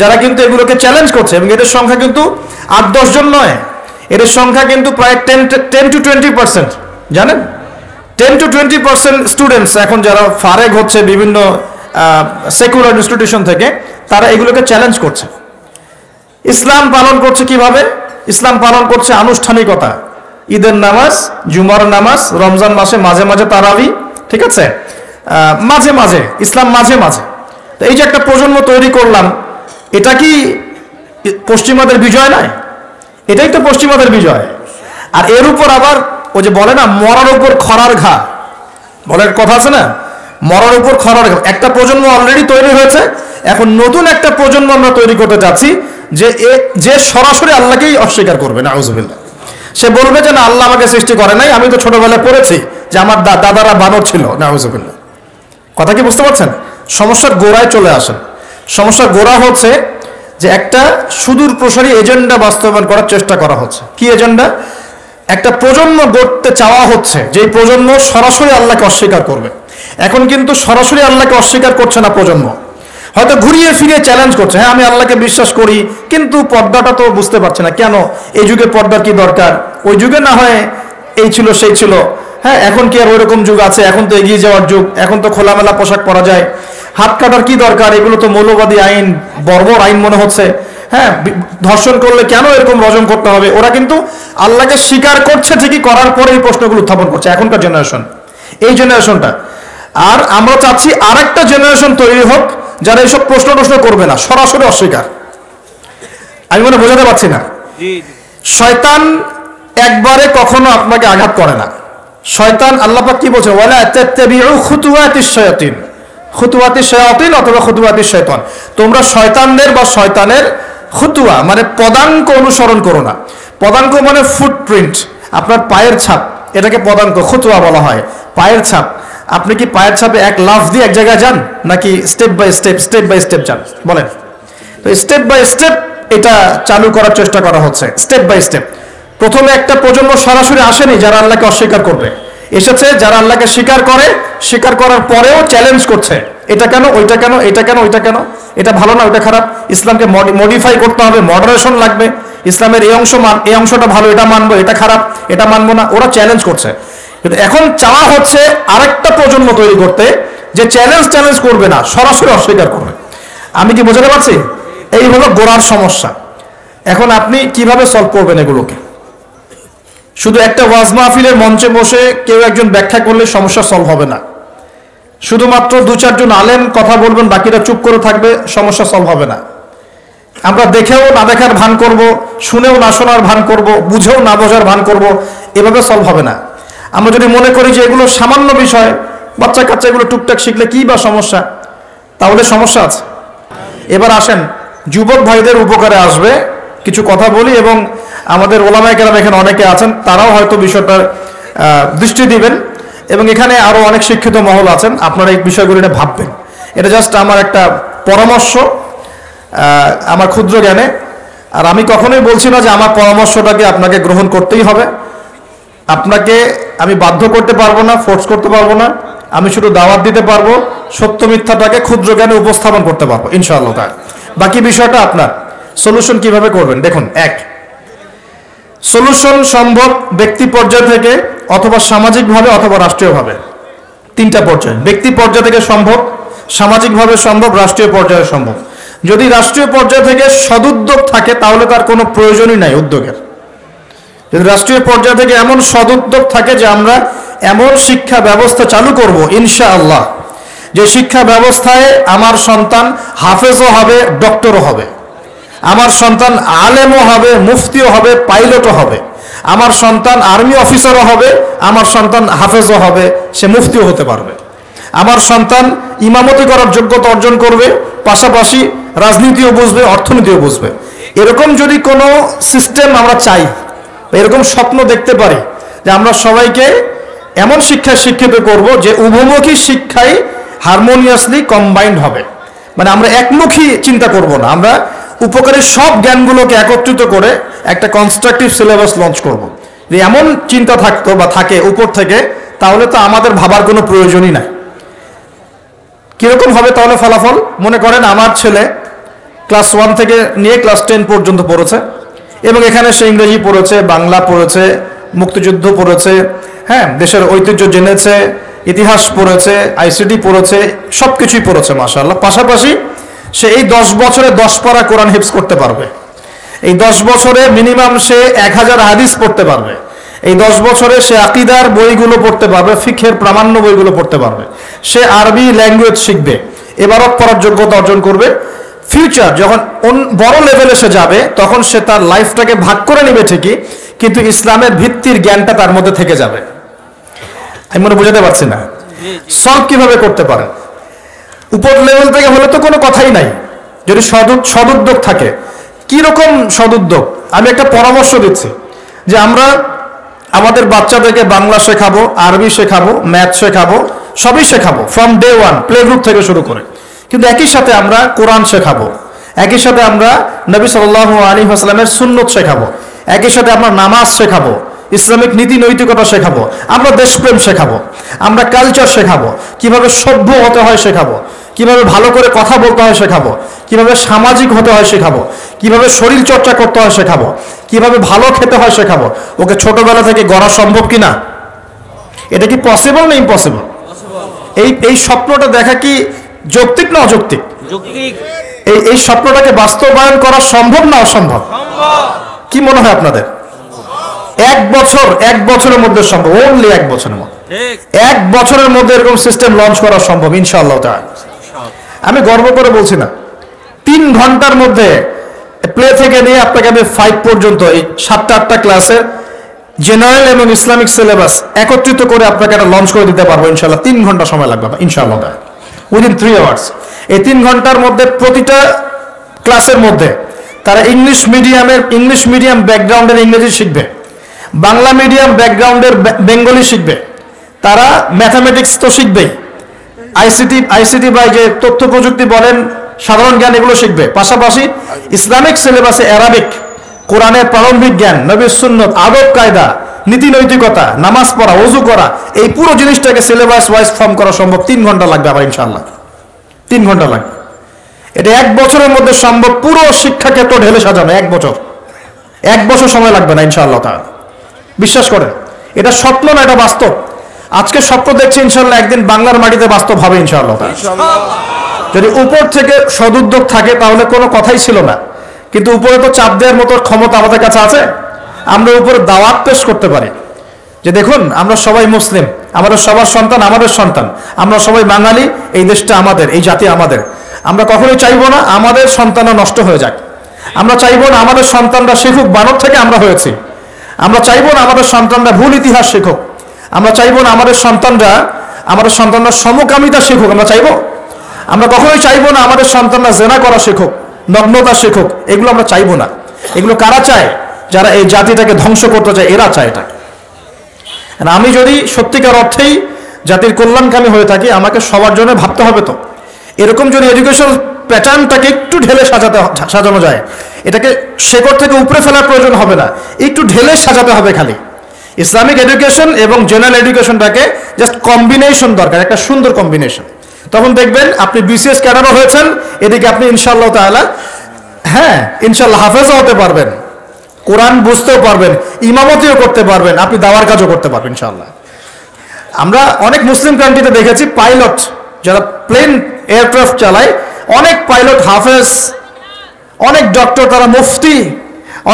যারা কিন্তু এগুলোকে চ্যালেঞ্জ করছে। এবং এদের সংখ্যা কিন্তু 8-10 জন নয়, এদের সংখ্যা কিন্তু প্রায় 10 to 20%। জানেন, 10 to 20% স্টুডেন্টস এখন যারা ফারেগ হচ্ছে বিভিন্ন সেকুলার ইনস্টিটিউশন থেকে, তারা এগুলোকে চ্যালেঞ্জ করছে। ইসলাম পালন করছে কিভাবে? ইসলাম পালন করছে আনুষ্ঠানিকতা, ঈদের নামাজ, জুমার নামাজ, রমজান মাসে মাঝে মাঝে তারাবি, ঠিক আছে, মাঝে মাঝে ইসলাম, মাঝে মাঝে। তো এই যে একটা প্রজন্ম তৈরি করলাম, এটা কি পশ্চিমাদের বিজয় নয়? এটাই তো পশ্চিমাদের বিজয়। আর এর উপর আবার ওই যে বলে না, মরার উপর খরার ঘা, বলে কথা আছে না, মরার উপর খরার ঘা। একটা প্রজন্ম অলরেডি তৈরি হয়েছে, এখন নতুন একটা প্রজন্ম আমরা তৈরি করতে চাচ্ছি যে সরাসরি আল্লাহকেই অস্বীকার করবে, নাউজুবিল্লাহ। সে বলবে যে না, আল্লাহ আমাকে সৃষ্টি করে নাই, আমি তো ছোটবেলায় পড়েছি যে আমার দাদারা বানর ছিল, নাউজুবিল্লাহ। কথা কি বুঝতে পারছেন? সমস্যার গোড়ায় চলে আসেন। সমস্যার গোড়া হচ্ছে যে একটা সুদূর প্রসারী এজেন্ডা বাস্তবায়ন করার চেষ্টা করা হচ্ছে। কি এজেন্ডা? একটা প্রজন্ম গড়তে চাওয়া হচ্ছে, যে প্রজন্ম সরাসরি আল্লাহকে অস্বীকার করবে। এখন কিন্তু সরাসরি আল্লাহকে অস্বীকার করছে না প্রজন্ম, হয়তো ঘুরিয়ে ফিরিয়ে চ্যালেঞ্জ করছে। হ্যাঁ, আমি আল্লাহকে বিশ্বাস করি, কিন্তু পর্দাটা তো বুঝতে পারছি না, কেন এই যুগে পর্দার কি দরকার? ওই যুগে না হয় এই ছিল সেই ছিল, হ্যাঁ এখন কি আর ওইরকম যুগ আছে? এখন তো এগিয়ে যাওয়ার যুগ, এখন তো খোলামেলা পোশাক পরা যায়, হাত কাটার কি দরকার? এগুলো তো মৌলবাদী আইন, বর্বর আইন মনে হচ্ছে। হ্যাঁ, ধর্ষণ করলে কেন এরকম রজম করতে হবে? ওরা কিন্তু আল্লাহকে স্বীকার করছে ঠিকই, করার পরে এই প্রশ্নগুলো উত্থাপন করছে এখনকার জেনারেশন, এই জেনারেশনটা। আর আমরা চাচ্ছি আরেকটা জেনারেশন তৈরি হোক যারা এইসব প্রশ্ন করবে না, সরাসরি অস্বীকার। আমি মনে বোঝাতে পারছি না। শয়তান একবারে কখনো আপনাকে আঘাত করে না। শয়তান, আল্লাহ পাক কি বলছেন? ওয়ালা তাত্তাবিউ খুতুওয়াতিশ শায়াতিন, খুতুওয়াতিশ শায়াতিন অথবা খুতুওয়াতিশ শয়তান, তোমরা শয়তানদের বা শয়তানের খুতুয়া মানে পদাঙ্ক অনুসরণ করো না। পদাঙ্ক মানে ফুটপ্রিন্ট, আপনার পায়ের ছাপ, এটাকে পদাঙ্ক, খুতুয়া বলা হয়। পায়ের ছাপ, আপনি কি পায়ের ছাপে এক লাফ দিয়ে এক জায়গায় যান, নাকি স্টেপ বাই স্টেপ যান? বলেন তো। স্টেপ বাই স্টেপ এটা চালু করার চেষ্টা করা হচ্ছে, স্টেপ বাই স্টেপ। প্রথমে একটা প্রজন্ম সরাসরি আসেনি যারা আল্লাহকে অস্বীকার করবে, এসেছে যারা আল্লাহকে স্বীকার করে, স্বীকার করার পরেও চ্যালেঞ্জ করছে, এটা কেন, ওইটা কেন, এটা কেন, ওইটা কেন, এটা ভালো না, ওইটা খারাপ, ইসলামকে মডিফাই করতে হবে, মডারেশন লাগবে, ইসলামের এই অংশটা ভালো, এটা মানবো, এটা খারাপ, এটা মানবো না। ওরা চ্যালেঞ্জ করছে। কিন্তু এখন চাওয়া হচ্ছে আরেকটা প্রজন্ম তৈরি করতে, যে চ্যালেঞ্জ করবে না, সরাসরি অস্বীকার করবে। আমি কি বোঝাতে পারছি? এই হলো গোড়ার সমস্যা। এখন আপনি কিভাবে সলভ করবেন এগুলোকে? শুধু একটা ওয়াজ মাহফিলের মঞ্চে বসে কেউ একজন ব্যাখ্যা করলে সমস্যা সলভ হবে না। শুধুমাত্র 2-4 জন আলেম কথা বলবেন, বাকিরা চুপ করে থাকবে, সমস্যা সলভ হবে না। আমরা দেখেও না দেখার ভান করব, শুনেও না শোনার ভান করব, বুঝেও না বোঝার ভান করব, এভাবে সলভ হবে না। আমরা যদি মনে করি যে এগুলো সামান্য বিষয়, বাচ্চা কাচ্চা এগুলো টুকটাক শিখলে কি বা সমস্যা, তাহলে সমস্যা আছে। এবার আসেন, যুবক ভাইদের উপকারে আসবে কিছু কথা বলি, এবং আমাদের ওলামায়ে কেরাম এখানে অনেকে আছেন, তারাও হয়তো বিষয়টার দৃষ্টি দিবেন। এবং এখানে আরো অনেক শিক্ষিত মহল আছেন, আপনারা এই বিষয়গুলো নিয়ে ভাববেন। এটা জাস্ট আমার একটা পরামর্শ আমার ক্ষুদ্র জ্ঞানে। আর আমি কখনোই বলছি না যে আমার পরামর্শটাকে আপনাকে গ্রহণ করতেই হবে। আপনাকে আমি বাধ্য করতে পারবো না, ফোর্স করতে পারবো না। আমি শুধু দাওয়াত দিতে পারবো, সত্য মিথ্যাটাকে ক্ষুদ্র জ্ঞানে উপস্থাপন করতে পারবো ইনশাআল্লাহ তাআলা। বাকি বিষয়টা আপনার। সলিউশন কিভাবে করবেন দেখুন, এক, সলিউশন সম্ভব ব্যক্তি পর্যায় থেকে অথবা সামাজিকভাবে অথবা রাষ্ট্রীয়ভাবে। তিনটা পর্যায়ে, ব্যক্তি পর্যায় থেকে সম্ভব, সামাজিকভাবে সম্ভব, রাষ্ট্রীয় পর্যায়ে সম্ভব। যদি রাষ্ট্রীয় পর্যায় থেকে সদুদ্যোগ থাকে তাহলে তার কোনো প্রয়োজনই নাই উদ্যোগের। যদি রাষ্ট্রীয় পর্যায় থেকে এমন সদুদ্যোগ থাকে যে আমরা এমন শিক্ষা ব্যবস্থা চালু করব ইনশাআল্লাহ, যে শিক্ষা ব্যবস্থায় আমার সন্তান হাফেজও হবে, ডক্টরও হবে, আমার সন্তান আলেমও হবে, মুফতিও হবে, পাইলটও হবে, আমার সন্তান আর্মি অফিসারও হবে, আমার সন্তান হাফেজও হবে, সে মুফতিও হতে পারবে, আমার সন্তান ইমামতি করার যোগ্যতা অর্জন করবে, পাশাপাশি রাজনীতিও বুঝবে, অর্থনীতিও বুঝবে। এরকম যদি কোনো সিস্টেম আমরা চাই, এরকম স্বপ্ন দেখতে পারি যে আমরা সবাইকে এমন শিক্ষায় শিক্ষিত করব যে উভমুখী শিক্ষায় হারমোনিয়াসলি কম্বাইন্ড হবে, মানে আমরা একমুখী চিন্তা করব না, আমরা উপকারী সব জ্ঞানগুলোকে একত্রিত করে একটা কনস্ট্রাকটিভ সিলেবাস লঞ্চ করব। যদি এমন চিন্তা থাকতো বা থাকে উপর থেকে, তাহলে তো আমাদের ভাবার কোনো প্রয়োজনই নাই। কিরকম হবে তাহলে ফলাফল? মনে করেন আমার ছেলে ক্লাস 1 থেকে নিয়ে ক্লাস 10 পর্যন্ত পড়েছে এবং এখানে সে ইংরেজি পড়েছে, বাংলা পড়েছে, মুক্তিযুদ্ধ পড়েছে, হ্যাঁ, দেশের ঐতিহ্য জেনেছে, ইতিহাস পড়েছে, আইসিটি পড়েছে, সব কিছুই পড়েছে মাশাআল্লাহ। পাশাপাশি সে এই 10 বছরে 10 পারা কোরআন হিফজ করতে পারবে, এই 10 বছরে মিনিমাম সে 1000 হাদিস পড়তে পারবে, এই 10 বছরে সে আকীদার বইগুলো পড়তে পারবে, ফিকহের প্রামাণ্য বইগুলো পড়তে পারবে, সে আরবি ল্যাঙ্গুয়েজ শিখবে, এবারত পড়ার যোগ্যতা অর্জন করবে। ফিউচার যখন বড় লেভেলে সে যাবে তখন সে তার লাইফটাকে ভাগ করে নেবে ঠিকই, কিন্তু ইসলামের ভিত্তির জ্ঞানটা তার মধ্যে থেকে যাবে। আমি মনে বুঝাতে পারছি না? সলভ কিভাবে করতে পারেন? উপর লেভেল থেকে হলে তো কোনো কথাই নাই, যদি সদুদ্যোগ থাকে। কি রকম সদুদ্যোগ? আমি একটা পরামর্শ দিচ্ছি যে আমরা আমাদের বাচ্চাদেরকে বাংলা শেখাবো, আরবি শেখাবো, ম্যাথ শেখাবো, সবই শেখাবো ফ্রম ডে 1, প্লে গ্রুপ থেকে শুরু করে। কিন্তু একই সাথে আমরা কোরআন শেখাবো, একই সাথে আমরা নবী সাল্লাল্লাহু আলাইহি ওয়াসাল্লামের সুন্নত শেখাবো, একই সাথে আমরা নামাজ শেখাবো, ইসলামিক নীতি নৈতিকতা শেখাবো, আমরা দেশপ্রেম শেখাবো, আমরা কালচার শেখাবো, কিভাবে সভ্য হতে হয় শেখাবো, কিভাবে ভালো করে কথা বলতে হয় শেখাবো, কিভাবে সামাজিক হতে হয় শেখাবো, কিভাবে শরীর চর্চা করতে হয় শেখাবো, কিভাবে ভালো খেতে হয় শেখাবো। ওকে ছোটবেলা থেকে গড়া সম্ভব কিনা? এটা কি পসিবল না ইম্পসিবল? এই স্বপ্নটা দেখা কি যৌক্তিক না অযৌক্তিক? এই স্বপ্নটাকে বাস্তবায়ন করা সম্ভব না অসম্ভব? কি মনে হয় আপনাদের? 1 বছরের মধ্যে সম্ভব, ওনলি 1 বছরের মধ্যে, 1 বছরের মধ্যে এরকম সিস্টেম লঞ্চ করা সম্ভব ইনশাআল্লাহ তাআলা। আমি গর্ব করে বলছি না, 3 ঘন্টার মধ্যে প্লে থেকে নিয়ে আপনাকে আমি 5 পর্যন্ত এই 7টা-8টা ক্লাসের জেনারেল এবং ইসলামিক সিলেবাস একত্রিত করে আপনাকে একটা লঞ্চ করে দিতে পারবো ইনশাআল্লাহ। 3 ঘন্টা সময় লাগবে ইনশাআল্লাহ তাআলা, উইদিন 3 আওয়ার্স। এই 3 ঘন্টার মধ্যে প্রতিটা ক্লাসের মধ্যে তারা ইংলিশ মিডিয়াম ব্যাকগ্রাউন্ডের ইংরেজি শিখবে, বাংলা মিডিয়াম ব্যাকগ্রাউন্ডের বেঙ্গলি শিখবে, তারা ম্যাথামেটিক্স তো শিখবেই, আইসিটি বা যে তথ্য প্রযুক্তি বলেন, সাধারণ জ্ঞান, এগুলো শিখবে। পাশাপাশি ইসলামিক সিলেবাসে অ্যারাবিক, কোরআনের প্রারম্ভিক জ্ঞান, নবীর সুন্নত, আদব কায়দা, নীতি নৈতিকতা, নামাজ পড়া, ওযু করা, এই পুরো জিনিসটাকে সিলেবাস ওয়াইজ ফর্ম করা সম্ভব। 3 ঘন্টা লাগবে আবার ইনশাআল্লাহ, 3 ঘন্টা লাগবে। এটা 1 বছরের মধ্যে সম্ভব, পুরো শিক্ষাক্ষেত্র ঢেলে সাজানো। 1 বছর সময় লাগবে না ইনশাআল্লাহ তাআলা, বিশ্বাস করেন। এটা স্বপ্ন না, এটা বাস্তব। আজকে স্বপ্ন দেখছি, ইনশাআল্লাহ একদিন বাংলার মাটিতে বাস্তব হবে ইনশাআল্লাহ তাআলা। যদি উপর থেকে সদুদ্যোগ থাকে তাহলে কোনো কথাই ছিল না, কিন্তু উপরে তো চাপ দেওয়ার মতো ক্ষমতা আমাদের কাছে আছে। আমরা উপরে দাওয়াত পেশ করতে পারি যে দেখুন আমরা সবাই মুসলিম, আমাদের সবার সন্তান আমাদের সন্তান, আমরা সবাই বাঙালি, এই দেশটা আমাদের, এই জাতি আমাদের। আমরা কখনোই চাইবো না আমাদের সন্তানরা নষ্ট হয়ে যাক, আমরা চাইবো না আমাদের সন্তানরা শিখুক বানর থেকে আমরা হয়েছি, আমরা চাইবো না আমাদের সন্তানরা ভুল ইতিহাস শিখুক, আমরা চাইবো না আমাদের সন্তানরা সমকামিতা শিখুক, আমরা চাইবো? আমরা কখনোই চাইবো না আমাদের সন্তানরা জেনা করা শিখুক, নগ্নতা শিখুক, এগুলো আমরা চাইবো না। এগুলো কারা চায়? যারা এই জাতিটাকে ধ্বংস করতে চায়, এরা চায় এটা। আমি যদি সত্যিকার অর্থেই জাতির কল্যাণকামী হয়ে থাকি, আমাকে সবার জন্য ভাবতে হবে। তো এরকম যদি এডুকেশন প্যাটার্নটাকে একটু ঢেলে সাজানো যায়, এটাকে শেকড় থেকে উপরে ফেলার প্রয়োজন হবে না, একটু ঢেলে সাজাতে হবে। খালি ইসলামিক এডুকেশন এবং জেনারেল এডুকেশনটাকে জাস্ট কম্বিনেশন দরকার, একটা সুন্দর কম্বিনেশন। তখন দেখবেন আপনি বিসিএস ক্যাডারও হয়েছেন, এদিকে আপনি ইনশাআল্লাহ তাআলা ইনশাআল্লাহ হাফেজও হতে পারবেন, কোরআন বুঝতেও পারবেন, ইমামতিও করতে পারবেন, আপনি দাওয়ার কাজও করতে পারবেন ইনশাআল্লাহ। আমরা অনেক মুসলিম কান্ট্রিতে দেখেছি পাইলট যারা প্লেন এয়ারক্রাফট চালায়, অনেক পাইলট হাফেজ, অনেক ডক্টর তারা মুফতি,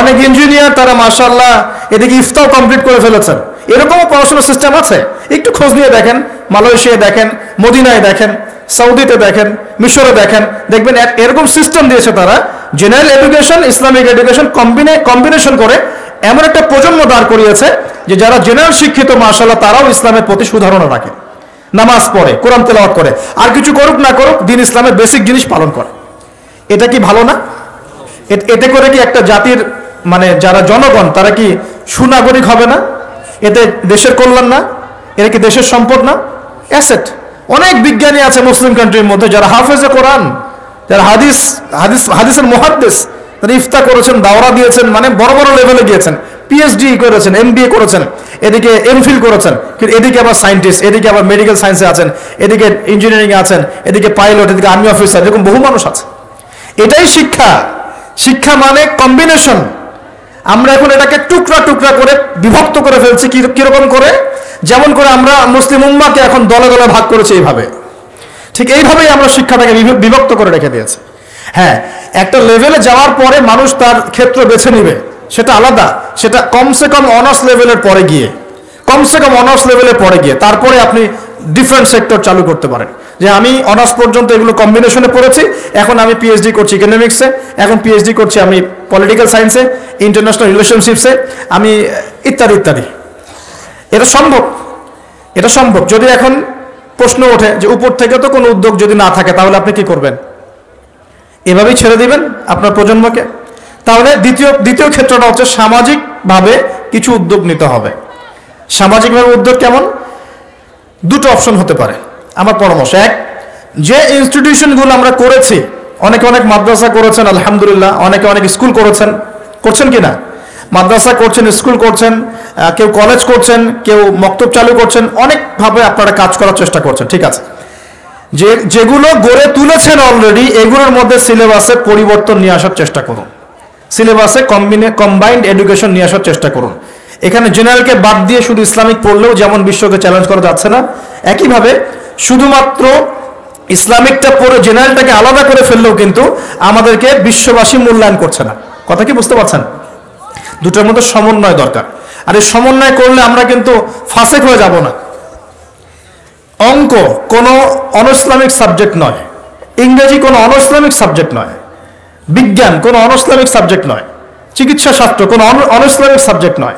অনেক ইঞ্জিনিয়ার তারা মাশাআল্লাহ এদিকে ইফতাও কমপ্লিট করে ফেলেছেন। এরকমও পড়াশোনার সিস্টেম আছে, একটু খোঁজ নিয়ে দেখেন, মালয়েশিয়ায় দেখেন, মদিনায় দেখেন, সৌদিতে দেখেন, মিশরে দেখেন, দেখবেন এরকম সিস্টেম দিয়েছে তারা। General education Islamic education combination করে এমন একটা প্রজন্ম দাঁড় করিয়েছে যে যারা জেনারেল শিক্ষিত মাশাআল্লাহ তারাও ইসলামের প্রতি সুধারণা রাখে, নামাজ পড়ে, কোরআন তেলাওয়াত করে, আর কিছু করুক না করুক দিন ইসলামের বেসিক জিনিস পালন করে। এটা কি ভালো না? এতে করে কি একটা জাতির যারা জনগণ তারা কি সুনাগরিক হবে না? এতে দেশের কল্যাণ না? এটা কি দেশের সম্পদ না? অ্যাসেট। অনেক বিজ্ঞানী আছে মুসলিম কান্ট্রির মধ্যে যারা হাফেজে কোরআন, যারা হাদিসের মুহাদ্দিস, তারা ইফতা করেছেন, দাওরা দিয়েছেন, বড় বড় লেভেলে গিয়েছেন, পিএইচডি করেছেন, এমবিএ করেছেন, এদিকে এমফিল করেছেন, কিন্তু এদিকে আবার সায়েন্টিস্ট, এদিকে আবার মেডিকেল সায়েন্সে আছেন, এদিকে ইঞ্জিনিয়ারিং আছেন, এদিকে পাইলট, এদিকে আর্মি অফিসার, এরকম বহু মানুষ আছে। এটাই শিক্ষা। শিক্ষা কম্বিনেশন। আমরা এখন এটাকে টুকরা টুকরা করে বিভক্ত করে ফেলছি। কিরকম করে? যেমন করে আমরা মুসলিম উম্মাহকে এখন দলে দলে ভাগ করেছি, এইভাবে, ঠিক এইভাবেই আমরা শিক্ষাটাকে বিভক্ত করে রেখে দিয়েছি। একটা লেভেলে যাওয়ার পরে মানুষ তার ক্ষেত্র বেছে নিবে, সেটা আলাদা। সেটা কমসে কম অনার্স লেভেলের পরে গিয়ে তারপরে আপনি ডিফারেন্ট সেক্টর চালু করতে পারেন। যে আমি অনার্স পর্যন্ত এগুলো কম্বিনেশনে পড়েছি, এখন আমি পিএইচডি করছি ইকোনমিক্সে, এখন পিএইচডি করছি আমি পলিটিক্যাল সায়েন্সে, ইন্টারন্যাশনাল রিলেশনশিপসে, আমি ইত্যাদি ইত্যাদি। এটা সম্ভব। যদি এখন প্রশ্ন ওঠে যে উপর থেকে তো কোনো উদ্যোগ যদি না থাকে তাহলে আপনি কি করবেন? এভাবেই ছেড়ে দিবেন আপনার প্রজন্মকে? তাহলে দ্বিতীয় ক্ষেত্রটা হচ্ছে সামাজিকভাবে কিছু উদ্যোগ নিতে হবে। সামাজিকভাবে উদ্যোগ কেমন? দুটো অপশন হতে পারে আমার পরামর্শ। এক, যে ইনস্টিটিউশনগুলো আমরা করেছি, অনেক মাদ্রাসা করেছেন আলহামদুলিল্লাহ, অনেক স্কুল করছেন কিনা? মাদ্রাসা করছেন, স্কুল করছেন, কেউ কলেজ করছেন, কেউ মক্তব চালু করছেন, অনেকভাবে আপনারা কাজ করার চেষ্টা করছেন, ঠিক আছে। যেগুলো গড়ে তুলেছেন অলরেডি, এগুলোর মধ্যে সিলেবাসে পরিবর্তন নিয়ে আসার চেষ্টা করুন। সিলেবাসে কম্বাইন্ড এডুকেশন নিয়ে আসার চেষ্টা করুন। এখানে জেনারেলকে বাদ দিয়ে শুধু ইসলামিক পড়লেও যেমন বিশ্বকে চ্যালেঞ্জ করা যাচ্ছে না, একইভাবে শুধুমাত্র ইসলামিকটা পড়ে জেনারেলটাকে আলাদা করে ফেললেও কিন্তু আমাদেরকে বিশ্ববাসী মূল্যায়ন করছে না। কথা কি বুঝতে পারছেন? দুটোর মধ্যে সমন্বয় দরকার। আর এই সমন্বয় করলে আমরা কিন্তু ফাসেক হয়ে যাব না। অঙ্ক কোনো অনইসলামিক সাবজেক্ট নয়, ইংরেজি কোনো অনইসলামিক সাবজেক্ট নয়, বিজ্ঞান কোনো অনইসলামিক সাবজেক্ট নয়, চিকিৎসা শাস্ত্র কোনো অনইসলামিক সাবজেক্ট নয়,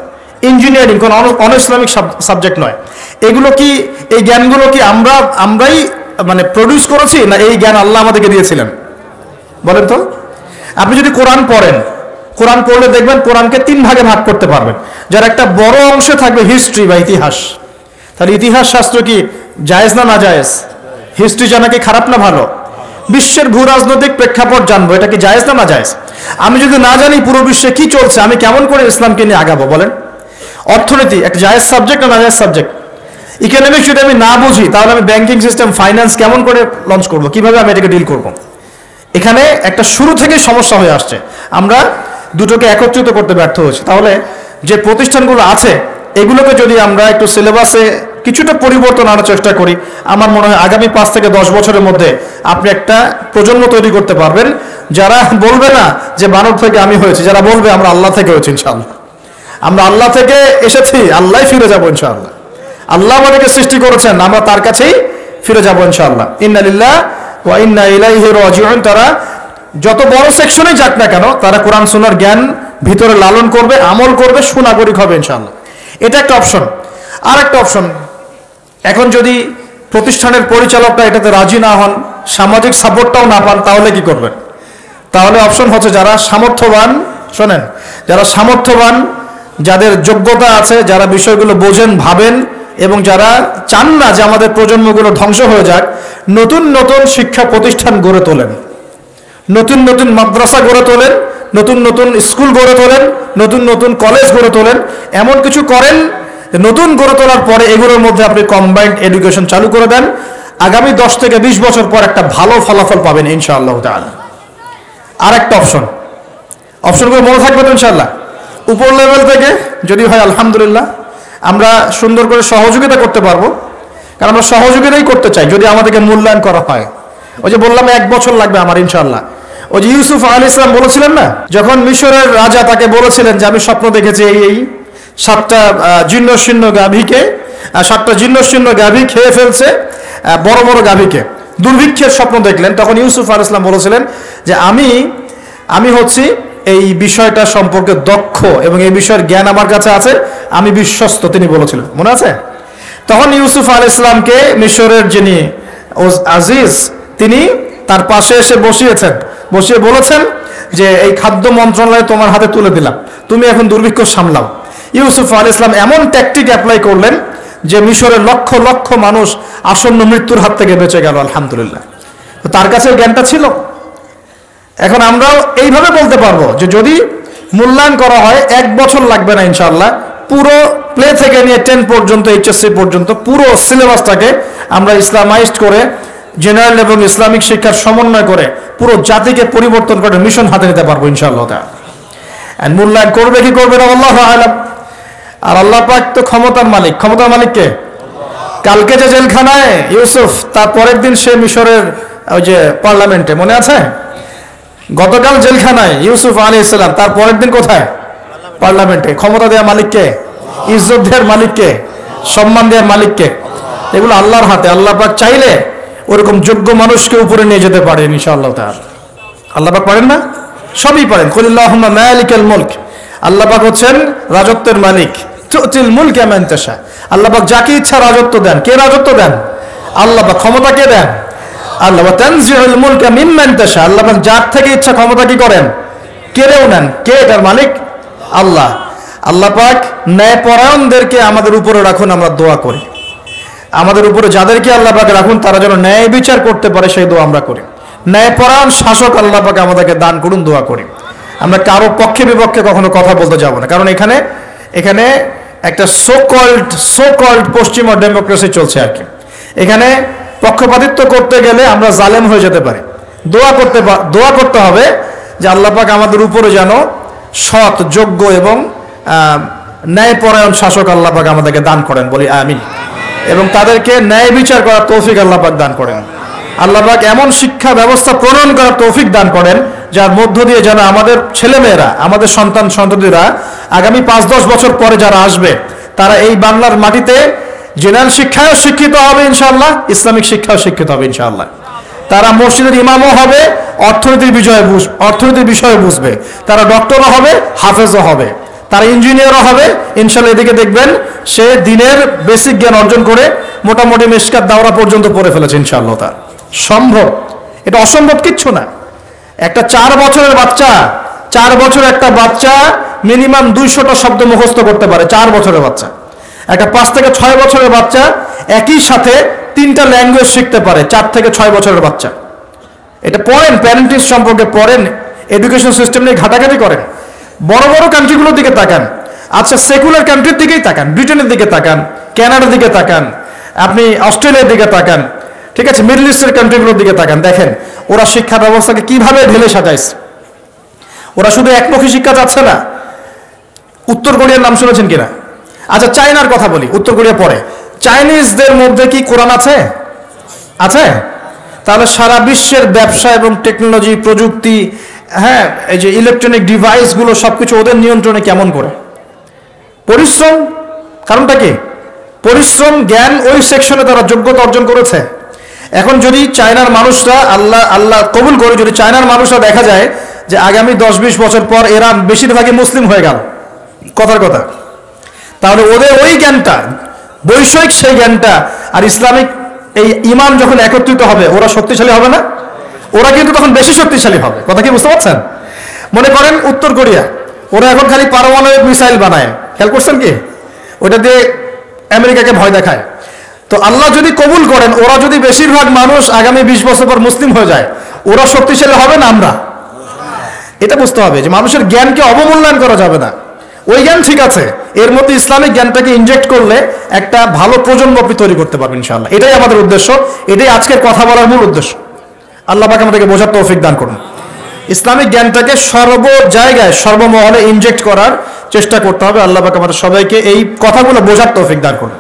ইঞ্জিনিয়ারিং কোনো অনইসলামিক সাবজেক্ট নয়। এই জ্ঞানগুলো কি আমরাই প্রডিউস করেছি, না এই জ্ঞান আল্লাহ আমাদেরকে দিয়েছিলেন? বলেন তো। আপনি যদি কোরআন পড়লে দেখবেন কোরআনকে 3 ভাগে ভাগ করতে পারবেন, যার একটা বড় অংশে থাকবে হিস্ট্রি বা ইতিহাস। তাহলে ইতিহাস শাস্ত্র কি জায়েজ না জায়েজ? হিস্ট্রি জানা কি খারাপ না ভালো? বিশ্বের ভূ রাজনৈতিক প্রেক্ষাপট জানবো, এটা কি জায়েজ না জায়েজ? আমি যদি না জানি পুরো বিশ্বে কি চলছে, আমি কেমন করে ইসলামকে নিয়ে আগাবো বলেন? অর্থনীতি একটা জায়েজ সাবজেক্ট না জায়েজ সাবজেক্ট? ইকোনমিক্স যদি আমি না বুঝি তাহলে আমি ব্যাংকিং সিস্টেম, ফাইন্যান্স কেমন করে লঞ্চ করব, কিভাবে আমি এটাকে ডিল করব? এখানে একটা শুরু থেকে সমস্যা হয়ে আসছে। আমরা দুটোকে একত্রিত করতে ব্যর্থ হয়েছি। তাহলে যে প্রতিষ্ঠানগুলো আছে এগুলোকে যদি আমরা একটু সিলেবাসে কিছুটা পরিবর্তন আনার চেষ্টা করি, আমার মনে হয় আগামী 5 থেকে 10 বছরের মধ্যে আপনি একটা প্রজন্ম তৈরি করতে পারবেন যারা বলবে না যে মানব থেকে আমি হয়েছি, যারা বলবে আমরা আল্লাহ থেকে হয়েছি ইনশাআল্লাহ, আমরা আল্লাহ থেকে এসেছি, আল্লাহ ফিরে যাবো ইনশাআল্লাহ। আল্লাহ আমাদেরকে সৃষ্টি করেছেন, আমরা তার কাছেই ফিরে যাবো ইনশাআল্লাহ। ইন্না লিল্লাহ ওয়া ইন্না ইলাইহি রাজিউন। তারা যত বড় সেকশনে যাক না কেন, তারা কোরআন সুন্নাহর জ্ঞান ভিতরে লালন করবে, আমল করবে, সুনাগরিক হবে ইনশাআল্লাহ। এটা একটা অপশন। আর একটা অপশন, এখন যদি প্রতিষ্ঠানের পরিচালকরা এটাতে রাজি না হন, সামাজিক সাপোর্টটাও না পান, তাহলে কি করবেন? তাহলে অপশন হচ্ছে যারা সামর্থ্যবান, শোনেন, যারা সামর্থ্যবান, যাদের যোগ্যতা আছে, যারা বিষয়গুলো বোঝেন, ভাবেন, এবং যারা চান না যে আমাদের প্রজন্মগুলো ধ্বংস হয়ে যাক, নতুন নতুন শিক্ষা প্রতিষ্ঠান গড়ে তোলেন, নতুন নতুন মাদ্রাসা গড়ে তোলেন, নতুন নতুন স্কুল গড়ে তোলেন, নতুন নতুন কলেজ গড়ে তোলেন, এমন কিছু করেন নতুন গড়ে তোলার পরে এগুলোর মধ্যে আপনি কম্বাইন্ড এডুকেশন চালু করে দেন। আগামী 10 থেকে 20 বছর পর একটা ভালো ফলাফল পাবেন ইনশাআল্লাহ তাআলা। আর একটা অপশনগুলো মনে থাকবে তো ইনশাআল্লাহ। উপর লেভেল থেকে যদি হয় আলহামদুলিল্লাহ, আমরা সুন্দর করে সহযোগিতা করতে পারবো, কারণ আমরা সহযোগিতাই করতে চাই যদি আমাদেরকে মূল্যায়ন করা হয়। ওই যে বললাম 1 বছর লাগবে আমার ইনশাআল্লাহ। ওই যে ইউসুফ আলাইহিস সালাম বলেছিলেন না, যখন মিশরের রাজা তাকে বলেছিলেন যে আমি স্বপ্ন দেখেছি এই 7টা জীর্ণশীর্ণ গাভীকে, 7টা জীর্ণশীর্ণ গাভী খেয়ে ফেলছে বড় বড় গাভীকে, দুর্ভিক্ষের স্বপ্ন দেখলেন। তখন ইউসুফ আলাইহিস সালাম বলেছিলেন যে আমি হচ্ছি এই বিষয়টা সম্পর্কে দক্ষ এবং এই বিষয়ের জ্ঞান আমার কাছে আছে, আমি বিশ্বস্ত, তিনি বলেছিলেন, মনে আছে? তখন ইউসুফ আলাইহিস সালামকে মিশরের যিনি আজিজ তিনি তার পাশে এসে বসিয়ে বলেছেন যে এই খাদ্য মন্ত্রণালয় তোমার হাতে তুলে দিলাম, তুমি এখন দুর্ভিক্ষ সামলাও। ইউসুফ আলাইহিস সালাম এমন ট্যাকটিক অ্যাপ্লাই করলেন যে মিশরের লক্ষ লক্ষ মানুষ আসন্ন মৃত্যুর হাত থেকে বেঁচে গেল আলহামদুলিল্লাহ। তো তার কাছে জ্ঞানটা ছিল। এখন আমরাও এইভাবে বলতে পারবো যে যদি মূল্যায়ন করা হয় 1 বছর লাগবে না ইনশাআল্লাহ, পুরো প্লে থেকে নিয়ে 10 পর্যন্ত এইচএসসি পর্যন্ত পুরো সিলেবাসটাকে আমরা ইসলামাইজড করে জেনারেল এবং ইসলামিক শিক্ষার সমন্বয় করে পুরো জাতিকে পরিবর্তন করে মিশন হাতে নিতে পারবো ইনশাআল্লাহ তাআলা। আর মূল্যায়ন করবে কি করবে না আল্লাহু আ'লাম। আর আল্লাহ পাক তো ক্ষমতার মালিক কে? কালকে যে জেলখানায় ইউসুফ, তার পরের দিন সে মিশরের ওই যে পার্লামেন্টে, মনে আছে? গতকাল জেলখানায় ইউসুফ আলাইহিস সালাম, তার পরের দিন কোথায়? পার্লামেন্টে। ক্ষমতা দেওয়ার মালিককে, ইজ্জত দেওয়ার মালিককে, সম্মান দেওয়ার মালিককে? এগুলো আল্লাহর হাতে। আল্লাহ পাক চাইলে ওরকম যোগ্য মানুষকে উপরে নিয়ে যেতে পারেন ইনশাআল্লাহ তাআলা। আল্লাহ পাক পারেন না? সবই পারেন। কুলিল্লাহুম্মা মালিকাল মুলক, আল্লাহ পাক হচ্ছেন রাজত্বের মালিক। তুতিল মুলকা মান তাশা, আল্লাহ পাক যাকে ইচ্ছা রাজত্ব দেন। কে রাজত্ব দেন? আল্লাহ পাক। ক্ষমতা কে দেন? আল্লাহ। ওয়া তানজিউল মুলকা মিম্মান তাশা, আল্লাহ পাক যার থেকে ইচ্ছা ক্ষমতা কি করেন? কেড়েও নেন। কে এটার মালিক? আল্লাহ। আল্লাহ পাক ন্যায়পরায়ণদেরকে আমাদের উপরে রাখুন, আমরা দোয়া করি। আমাদের উপরে যাদেরকে আল্লাহ পাক রাখুন তারা যেন ন্যায় বিচার করতে পারে সেই দোয়া আমরা করি। ন্যায়পরায়ণ শাসক আল্লাহ পাক আমাদেরকে দান করুন, দোয়া করি। আমরা কারো পক্ষে বিপক্ষে কখনো কথা বলতে যাব না, কারণ এখানে একটা সো কল্ড পশ্চিমা ডেমোক্রেসি চলছে আর কি। এখানে পক্ষপাতিত্ব করতে গেলে আমরা জালেম হয়ে যেতে পারি। দোয়া করতে হবে যে আল্লাহ পাক আমাদের উপরে যেন সৎ, যোগ্য এবং ন্যায়পরায়ণ শাসক আল্লাহ পাক আমাদেরকে দান করেন, বলি আমিন। এবং তাদেরকে ন্যায় বিচার করার তৌফিক আল্লাহ পাক দান করেন। আল্লাহ পাক এমন শিক্ষা ব্যবস্থা প্রণয়ন করার তৌফিক দান করেন যার মধ্য দিয়ে যেন আমাদের ছেলেমেয়েরা, আমাদের সন্ততিরা আগামী 5-10 বছর পরে যারা আসবে তারা এই বাংলার মাটিতে জেনারেল শিক্ষায়ও শিক্ষিত হবে ইনশাআল্লাহ, ইসলামিক শিক্ষাও শিক্ষিত হবে ইনশাআল্লাহ। তারা মসজিদের ইমামও হবে, অর্থনীতির বিষয়ে বুঝবে, তারা ডক্টরও হবে, হাফেজও হবে, তারা ইঞ্জিনিয়ারও হবে ইনশাআল্লাহ। এদিকে দেখবেন সে দিনের বেসিক জ্ঞান অর্জন করে মোটামুটি মিশকাত দাওরা পর্যন্ত পড়ে ফেলেছে ইনশাআল্লাহ। তার সম্ভব, এটা অসম্ভব কিচ্ছু না। একটা 4 বছরের একটা বাচ্চা মিনিমাম 200টা শব্দ মুখস্থ করতে পারে। 4 বছরের বাচ্চা। একটা 5 থেকে 6 বছরের বাচ্চা একই সাথে 3টা ল্যাঙ্গুয়েজ শিখতে পারে। 4 থেকে 6 বছরের বাচ্চা। এটা পড়েন, প্যারেন্টিং সম্পর্কে পড়েন, এডুকেশন সিস্টেম নিয়ে ঘাটাঘাটি করেন। বড় বড় কান্ট্রিগুলোর দিকে তাকান, আচ্ছা সেকুলার কান্ট্রির দিকেই তাকান, ব্রিটেনের দিকে তাকান, কানাডার দিকে তাকান, আপনি অস্ট্রেলিয়ার দিকে তাকান, ঠিক আছে, মিডল ইস্টের কান্ট্রিগুলোর দিকে তাকান, দেখেন ওরা শিক্ষা ব্যবস্থাকে কিভাবে ঢেলে সাজাইছে। ওরা শুধু একমুখী শিক্ষা চাচ্ছে না। উত্তর কোরিয়ার নাম শুনেছেন কিনা? আচ্ছা চায়নার কথা বলি, উত্তর কোরিয়া পরে। চাইনিজদের মধ্যে কি কোরআন আছে? তাহলে সারা বিশ্বের ব্যবসা এবং টেকনোলজি, প্রযুক্তি, হ্যাঁ, এই যে ইলেকট্রনিক ডিভাইসগুলো সবকিছু ওদের নিয়ন্ত্রণে কেমন করে? পরিশ্রম। কারণটা কি? পরিশ্রম, জ্ঞান, ওই সেকশনে তারা যোগ্যতা অর্জন করেছে। এখন যদি চায়নার মানুষরা আল্লাহ কবুল করে, যদি চায়নার মানুষরা দেখা যায় যে আগামী 10-20 বছর পর এরা বেশিরভাগই মুসলিম হয়ে গেল, কথার কথা, তাহলে ওদের ওই জ্ঞানটা, বৈষয়িক সেই জ্ঞানটা আর ইসলামিক এই ইমান যখন একত্রিত হবে, ওরা শক্তিশালী হবে না? ওরা কিন্তু তখন বেশি শক্তিশালী হবে। কথা কি বুঝতে পারছেন? মনে করেন উত্তর কোরিয়া, ওরা এখন খালি পারমাণবিক মিসাইল বানায়, খেয়াল করছেন কি? ওটা দিয়ে আমেরিকাকে ভয় দেখায়। তো আল্লাহ যদি কবুল করেন, ওরা যদি বেশিরভাগ মানুষ আগামী 20 বছর পর মুসলিম হয়ে যায়, ওরা শক্তিশালী হবে না আমরা? এটা বুঝতে হবে যে মানুষের জ্ঞানকে অবমূল্যায়ন করা যাবে না। ওই জ্ঞান ঠিক আছে, এর মধ্যে ইসলামিক জ্ঞানটাকে ইনজেক্ট করলে একটা ভালো প্রজন্ম আপনি তৈরি করতে পারবেন ইনশাআল্লাহ। এটাই আমাদের উদ্দেশ্য, এটাই আজকের কথা বলার মূল উদ্দেশ্য। আল্লাহ পাক আমাদেরকে বোঝার তৌফিক দান করুন। ইসলামিক জ্ঞানটাকে সর্ব জায়গায় সর্বমহলে ইনজেক্ট করার চেষ্টা করতে হবে। আল্লাহ পাক আমাদের সবাইকে এই কথাগুলো বোঝার তৌফিক দান করুন।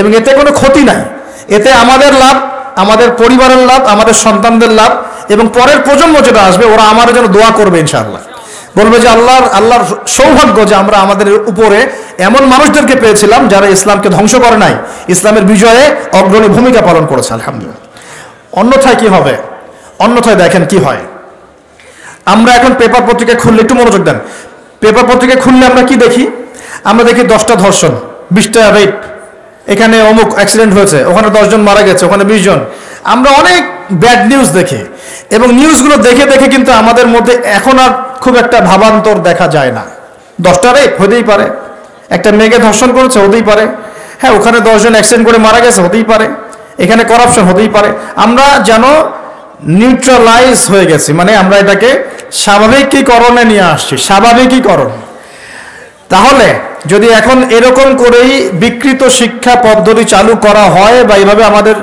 এবং এতে কোনো ক্ষতি নাই, এতে আমাদের লাভ, আমাদের পরিবারের লাভ, আমাদের সন্তানদের লাভ, এবং পরের প্রজন্ম যেটা আসবে ওরা আমাদের জন্য দোয়া করবে ইনশাআল্লাহ। বলবে যে আল্লাহর সৌভাগ্য যে আমরা আমাদের উপরে এমন মানুষদেরকে পেয়েছিলাম যারা ইসলামকে ধ্বংস করে নাই, ইসলামের বিজয়ে অগ্রণী ভূমিকা পালন করেছে আলহামদুলিল্লাহ। অন্যথায় কি হবে? অন্যথায় দেখেন কি হয়। আমরা এখন পেপার পত্রিকা খুললে, একটু মনোযোগ দেন, পেপার পত্রিকা খুললে আমরা কি দেখি? আমরা দেখি 10টা ধর্ষণ, 20টা রেপ, এখানে অমুক অ্যাক্সিডেন্ট হয়েছে, ওখানে 10 জন মারা গেছে, ওখানে 20 জন। আমরা অনেক ব্যাড নিউজ দেখি, এবং নিউজগুলো দেখে দেখে কিন্তু আমাদের মধ্যে এখন আর খুব একটা ভাবান্তর দেখা যায় না। 10টা রেপ হতেই পারে, একটা মেয়েকে ধর্ষণ করেছে হতেই পারে, হ্যাঁ ওখানে 10 জন অ্যাক্সিডেন্ট করে মারা গেছে হতেই পারে, এখানে করাপশন হতেই পারে। আমরা যেন নিউট্রালাইজ হয়ে গেছি, মানে আমরা এটাকে স্বাভাবিকীকরণে নিয়ে আসছি, স্বাভাবিকীকরণ। তাহলে যদি এখন এরকম করেই বিকৃত শিক্ষা পদ্ধতি চালু করা হয় বা এইভাবে আমাদের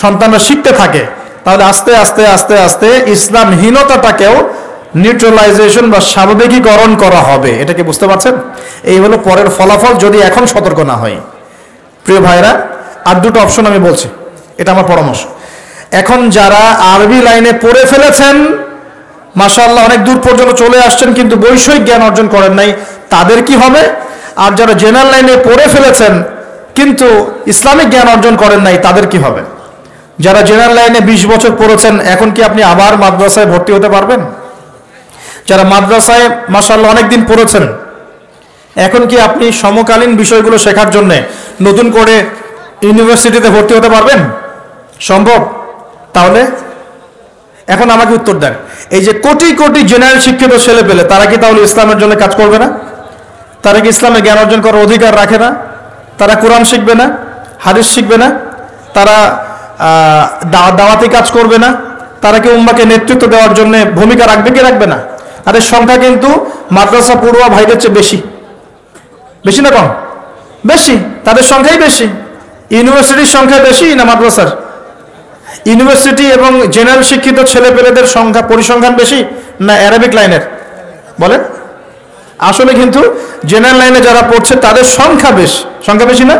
সন্তানরা শিখতে থাকে, তাহলে আস্তে আস্তে আস্তে আস্তে ইসলামহীনতাটাকেও নিউট্রালাইজেশন বা স্বাভাবিকীকরণ করা হবে। এটাকে বুঝতে পারছেন? এই হলো পরের ফলাফল যদি এখন সতর্ক না হয়। প্রিয় ভাইরা, আর দুটো অপশন আমি বলছি, এটা আমার পরামর্শ। এখন যারা আরবি লাইনে পড়ে ফেলেছেন, মাশাআল্লাহ অনেক দূর পর্যন্ত চলে আসছেন, কিন্তু বৈষয়িক জ্ঞান অর্জন করেন নাই, তাদের কি হবে? আর যারা জেনারেল লাইনে পড়ে ফেলেছেন কিন্তু ইসলামিক জ্ঞান অর্জন করেন নাই, তাদের কি হবে? যারা জেনারেল লাইনে 20 বছর পড়েছেন, এখন কি আপনি আবার মাদ্রাসায় ভর্তি হতে পারবেন? যারা মাদ্রাসায় মাশাআল্লাহ অনেকদিন পড়েছেন, এখন কি আপনি সমকালীন বিষয়গুলো শেখার জন্য নতুন করে ইউনিভার্সিটিতে ভর্তি হতে পারবেন? সম্ভব? তাহলে এখন আমাকে উত্তর দেন, এই যে কোটি কোটি জেনারেল শিক্ষিত ছেলে পেলে, তারা কি তাহলে ইসলামের জন্য কাজ করবে না? তারা কি ইসলামে জ্ঞান অর্জন করার অধিকার রাখে না? তারা কোরআন শিখবে না? হাদিস শিখবে না? তারা দাওয়াতি কাজ করবে না? তারা কি উম্মাকে নেতৃত্ব দেওয়ার জন্য ভূমিকা রাখবে কি রাখবে না? তাদের সংখ্যা কিন্তু মাদ্রাসা পড়ুয়া ভাইদের চেয়ে বেশি। বেশি না কম? বেশি, তাদের সংখ্যাই বেশি। ইউনিভার্সিটির সংখ্যা বেশি না মাদ্রাসার? ইউনিভার্সিটি এবং জেনারেল শিক্ষিত ছেলে পেলেদের সংখ্যা পরিসংখ্যান বেশি না অ্যারাবিক লাইনের? বলেন। আসলে কিন্তু জেনারেল লাইনে যারা পড়ছে তাদের সংখ্যা বেশি। সংখ্যা বেশি না?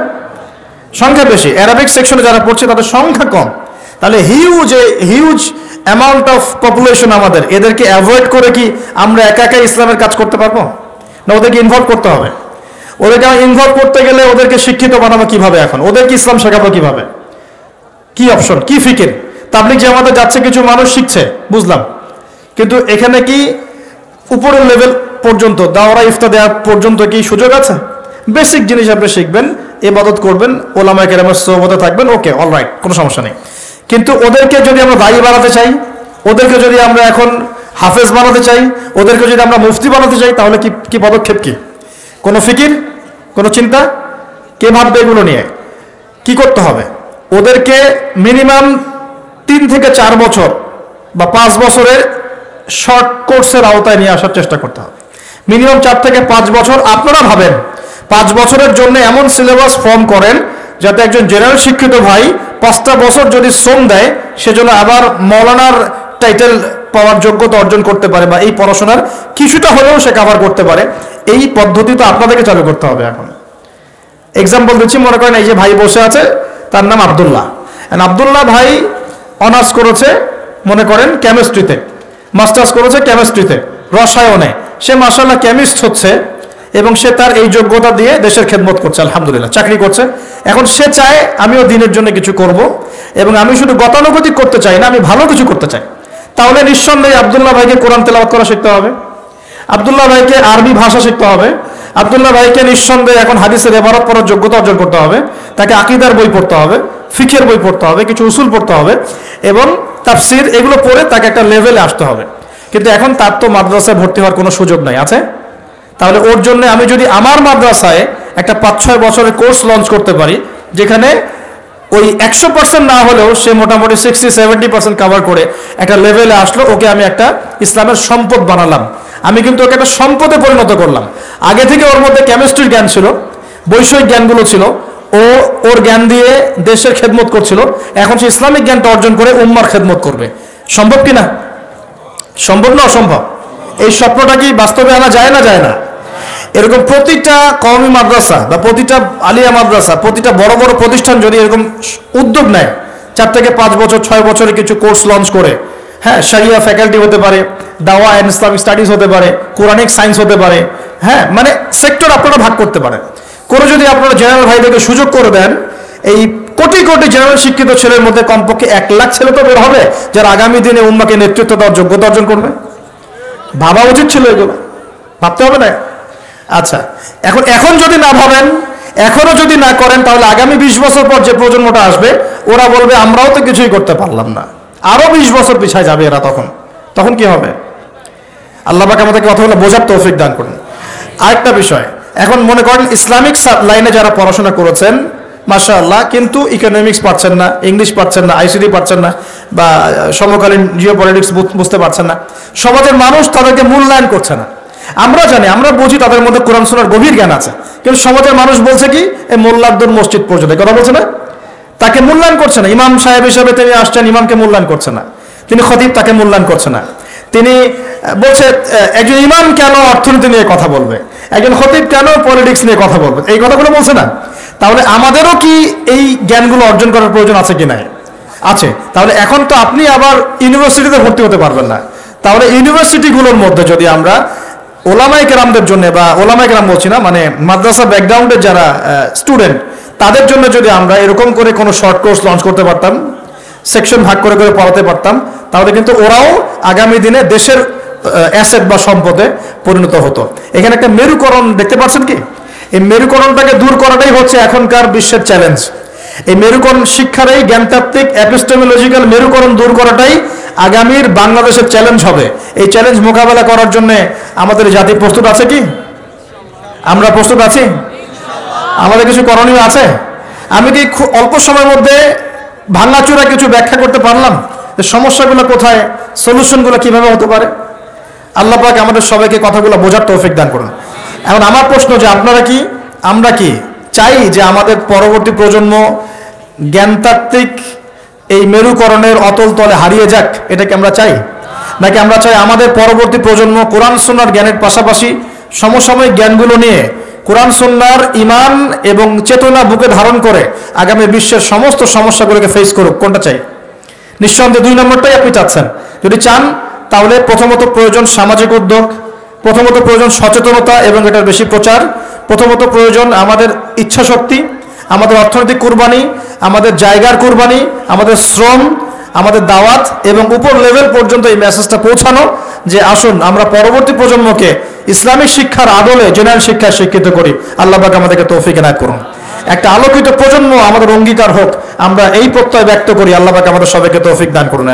সংখ্যা বেশি। অ্যারাবিক সেকশনে যারা পড়ছে তাদের সংখ্যা কম। তাহলে হিউজ অ্যামাউন্ট অফ পপুলেশন আমাদের, এদেরকে অ্যাভয়েড করে কি আমরা একা একা ইসলামের কাজ করতে পারবো না? ওদেরকে ইনভলভ করতে হবে। ওদেরকে ইনভলভ করতে গেলে ওদেরকে শিক্ষিত বানাবো কিভাবে? এখন ওদেরকে ইসলাম শেখাবো কিভাবে? কি অপশন, কি ফিকির? তাবলিগ জামাতে যাচ্ছে, কিছু মানুষ শিখছে, বুঝলাম, কিন্তু এখানে কি উপরের লেভেল পর্যন্ত দাওরা ইফতা দেওয়া পর্যন্ত কি সুযোগ আছে? বেসিক জিনিস আপনি শিখবেন, ইবাদত করবেন, ওলামায়ে কেরামের সোহবতে থাকবেন, ওকে অলরাইট, কোনো সমস্যা নেই। কিন্তু ওদেরকে যদি আমরা দায়ী বানাতে চাই, ওদেরকে যদি আমরা এখন হাফেজ বানাতে চাই, ওদেরকে যদি আমরা মুফতি বানাতে চাই, তাহলে কি পদক্ষেপ? কি কোনো ফিকির, কোনো চিন্তা? কে ভাববে এগুলো নিয়ে? কি করতে হবে? ওদেরকে মিনিমাম 3 থেকে 4 বছর বা 5 বছরের শর্ট কোর্সের আওতায় নিয়ে আসার চেষ্টা করতে হবে। মিনিমাম 4 থেকে 5 বছর। আপনারা ভাবেন 5 বছরের জন্য এমন সিলেবাস ফর্ম করেন যাতে একজন জেনারেল শিক্ষিত ভাই 5টা বছর যদি শ্রম দেয়, সেজন্য আবার মৌলানার টাইটেল পাওয়ার যোগ্যতা অর্জন করতে পারে, বা এই পড়াশোনার কিছুটা হলেও সে কভার করতে পারে। এই পদ্ধতি তো আপনাদেরকে চালু করতে হবে। এখন এক্সাম্পল দিচ্ছি, মনে করেন এই যে ভাই বসে আছে, তার নাম আব্দুল্লাহ। আব্দুল্লাহ ভাই অনার্স করেছে মনে করেন কেমিস্ট্রিতে, মাস্টার্স করেছে কেমিস্ট্রিতে, রসায়নে। সে মাশাআল্লাহ কেমিস্ট হচ্ছে এবং সে তার এই যোগ্যতা দিয়ে দেশের খেদমত করছে, আলহামদুলিল্লাহ, চাকরি করছে। এখন সে চায় আমিও দিনের জন্য কিছু করব, এবং আমি শুধু গতানুগতিক করতে চাই না, আমি ভালো কিছু করতে চাই। তাহলে নিঃসন্দেহে আব্দুল্লাহ ভাইকে কোরআন তেলাওয়াত করা শিখতে হবে, আব্দুল্লাহ ভাইকে আরবি ভাষা শিখতে হবে, আব্দুল্লাহ ভাইকে নিঃসন্দেহে এখন হাদিসের ইবারত পড়ার যোগ্যতা অর্জন করতে হবে, তাকে আকীদার বই পড়তে হবে, ফিকহের বই পড়তে হবে, কিছু উসুল পড়তে হবে, এবং তাফসীর, এগুলো পড়ে তাকে একটা লেভেলে আসতে হবে। কিন্তু এখন তার তো মাদ্রাসায় ভর্তি হওয়ার কোনো সুযোগ নাই, আছে? তাহলে ওর জন্য আমি যদি আমার মাদ্রাসায় একটা 5-6 বছরের কোর্স লঞ্চ করতে পারি, যেখানে ওই 100% না হলেও সে মোটামুটি 60-70% কভার করে একটা লেভেলে আসলো, ওকে আমি একটা ইসলামের সম্পদ বানালাম, আমি কিন্তু ওকে একটা সম্পদে পরিণত করলাম। আগে থেকে ওর মধ্যে কেমিস্ট্রির জ্ঞান ছিল, বৈষয়িক জ্ঞানগুলো ছিল, ও ওর জ্ঞান দিয়ে দেশের খেদমত করছিল, এখন সে ইসলামিক জ্ঞানটা অর্জন করে উম্মার খেদমত করবে। সম্ভব কি না? সম্ভব না অসম্ভব? এই স্বপ্নটা কি বাস্তবে আনা যায় না যায় না? এরকম প্রতিটা কওমি মাদ্রাসা বা প্রতিটা আলিয়া মাদ্রাসা, প্রতিটা বড় বড় প্রতিষ্ঠান যদি এরকম উদ্যোগ নেয়, 4 থেকে 5 বছর 6 বছরে কিছু কোর্স লঞ্চ করে, হ্যাঁ, শারিয়া ফ্যাকাল্টি হতে পারে, দাওয়া অ্যান্ড ইসলামিক স্টাডিজ হতে পারে, কোরআনিক সায়েন্স হতে পারে, হ্যাঁ, মানে সেক্টর আপনারা ভাগ করতে পারেন করে যদি আপনারা জেনারেল ভাইদেরকে সুযোগ করে দেন, এই কোটি কোটি জেনারেল শিক্ষিত ছেলের মধ্যে কমপক্ষে 1 লাখ ছেলে তো বের হবে যারা আগামী দিনে উম্মাকে নেতৃত্ব দেওয়ার যোগ্যতা অর্জন করবে। ভাবা উচিত ছিল, এগুলো ভাবতে হবে না? আচ্ছা, এখন যদি না ভাবেন, এখনো যদি না করেন, তাহলে আগামী 20 বছর পর যে প্রজন্মটা আসবে ওরা বলবে আমরাও তো কিছুই করতে পারলাম না, আরো 20 বছর পিছায় যাবে এরা। তখন কি হবে? আল্লাহ পাক আমাদেরকে কথাগুলো বোঝার তৌফিক দান করুন। আরেকটা বিষয়, এখন মনে করেন ইসলামিক লাইনে যারা পড়াশোনা করেছেন মাশাআল্লাহ, কিন্তু ইকোনমিক্স পারছেন না, ইংলিশ পারছেন না, আইসিটি পারছেন না, বা সমকালীন জিওপলিটিক্স বুঝতে পারছেন না, সমাজের মানুষ তাদেরকে মূল্যায়ন করছে না। আমরা জানি, আমরা বুঝি তাদের মধ্যে কোরআন সুন্নাহর গভীর জ্ঞান আছে, কিন্তু সমাজের মানুষ বলছে কি, এই মোল্লাদ্দুর মসজিদ পর্যন্ত কথা বলছে না, তাকে মূল্যায়ন করছে না। ইমাম সাহেব হিসাবে তিনি আসছেন, ইমামকে মূল্যায়ন করছে না। তিনি খতিব, তাকে মূল্যায়ন করছে না। তিনি বলছে একজন ইমাম কেন অর্থনীতি নিয়ে কথা বলবে, একজন খতিব কেন পলিটিক্স নিয়ে কথা বলবে, এই কথাগুলো বলছে না। তাহলে আমাদেরও কি এই জ্ঞানগুলো অর্জন করার প্রয়োজন আছে কি নাই? আছে। তাহলে এখন তো আপনি আবার ইউনিভার্সিটিতে ভর্তি হতে পারবেন না। তাহলে ইউনিভার্সিটিগুলোর মধ্যে যদি আমরা ওলামায়ে কেরামদের জন্য, বা ওলামায়ে কেরাম বলছি না, মানে মাদ্রাসা ব্যাকগ্রাউন্ডের যারা স্টুডেন্ট, তাদের জন্য যদি আমরা এরকম করে কোনো শর্ট কোর্স লঞ্চ করতে পারতাম, সেকশন ভাগ করে করে পড়াতে পারতাম, তাহলে কিন্তু ওরাও আগামী দিনে দেশের অ্যাসেট বা সম্পদে পরিণত হতো। এখানে একটা মেরুকরণ দেখতে পাচ্ছেন কি? এই মেরুকরণটাকে দূর করাটাই হচ্ছে এখনকার বিশ্বের চ্যালেঞ্জ। এই মেরুকরণ শিক্ষার, এই জ্ঞানতাত্ত্বিক এপিস্টেমোলজিক্যাল মেরুকরণ দূর করাটাই আগামীর বাংলাদেশের চ্যালেঞ্জ হবে। এই চ্যালেঞ্জ মোকাবেলা করার জন্য আমাদের জাতি প্রস্তুত আছে কি? আমরা প্রস্তুত আছি? আমাদের কিছু করণীয় আছে? আমি কি খুব অল্প সময়ের মধ্যে ভাঙাচোরা কিছু ব্যাখ্যা করতে পারলাম যে সমস্যাগুলো কোথায়, সলিউশনগুলো কিভাবে হতে পারে? আল্লাহ পাক আমাদের সবাইকে কথাগুলো বোঝার তৌফিক দান করুন। এখন আমার প্রশ্ন যে আপনারা কি, আমরা কি চাই যে আমাদের পরবর্তী প্রজন্ম জ্ঞানতাত্ত্বিক এই মেরুকরণের অতল তলে হারিয়ে যাক? এটা কি আমরা চাই? নাকি আমরা চাই আমাদের পরবর্তী প্রজন্ম কোরআন সুন্নাহর জ্ঞানের পাশাপাশি সমসাময়িক জ্ঞানগুলো নিয়ে কোরআন সুন্নাহর ঈমান এবং চেতনা বুকে ধারণ করে আগামী বিশ্বের সমস্ত সমস্যাগুলোকে ফেস করুক? কোনটা চাই? নিঃসন্দেহে 2 নম্বরটাই আপনি চাচ্ছেন। যদি চান তাহলে প্রথমত প্রয়োজন সামাজিক উদ্যোগ, প্রথমত প্রয়োজন সচেতনতা এবং এটার বেশি প্রচার, প্রথমত প্রয়োজন আমাদের ইচ্ছাশক্তি, আমাদের অর্থনৈতিক কুরবানি, আমাদের জায়গার কুরবানি, আমাদের শ্রম, আমাদের দাওয়াত, এবং উপর লেভেল পর্যন্ত এই মেসেজটা পৌঁছানো যে আসুন আমরা পরবর্তী প্রজন্মকে ইসলামিক শিক্ষার আদলে জেনারেল শিক্ষায় শিক্ষিত করি। আল্লাহ পাক আমাদেরকে তৌফিক এনায়েত করুন। একটা আলোকিত প্রজন্ম আমাদের অঙ্গীকার হোক, আমরা এই প্রত্যয় ব্যক্ত করি। আল্লাহ পাক আমাদের সবাইকে তৌফিক দান করুন।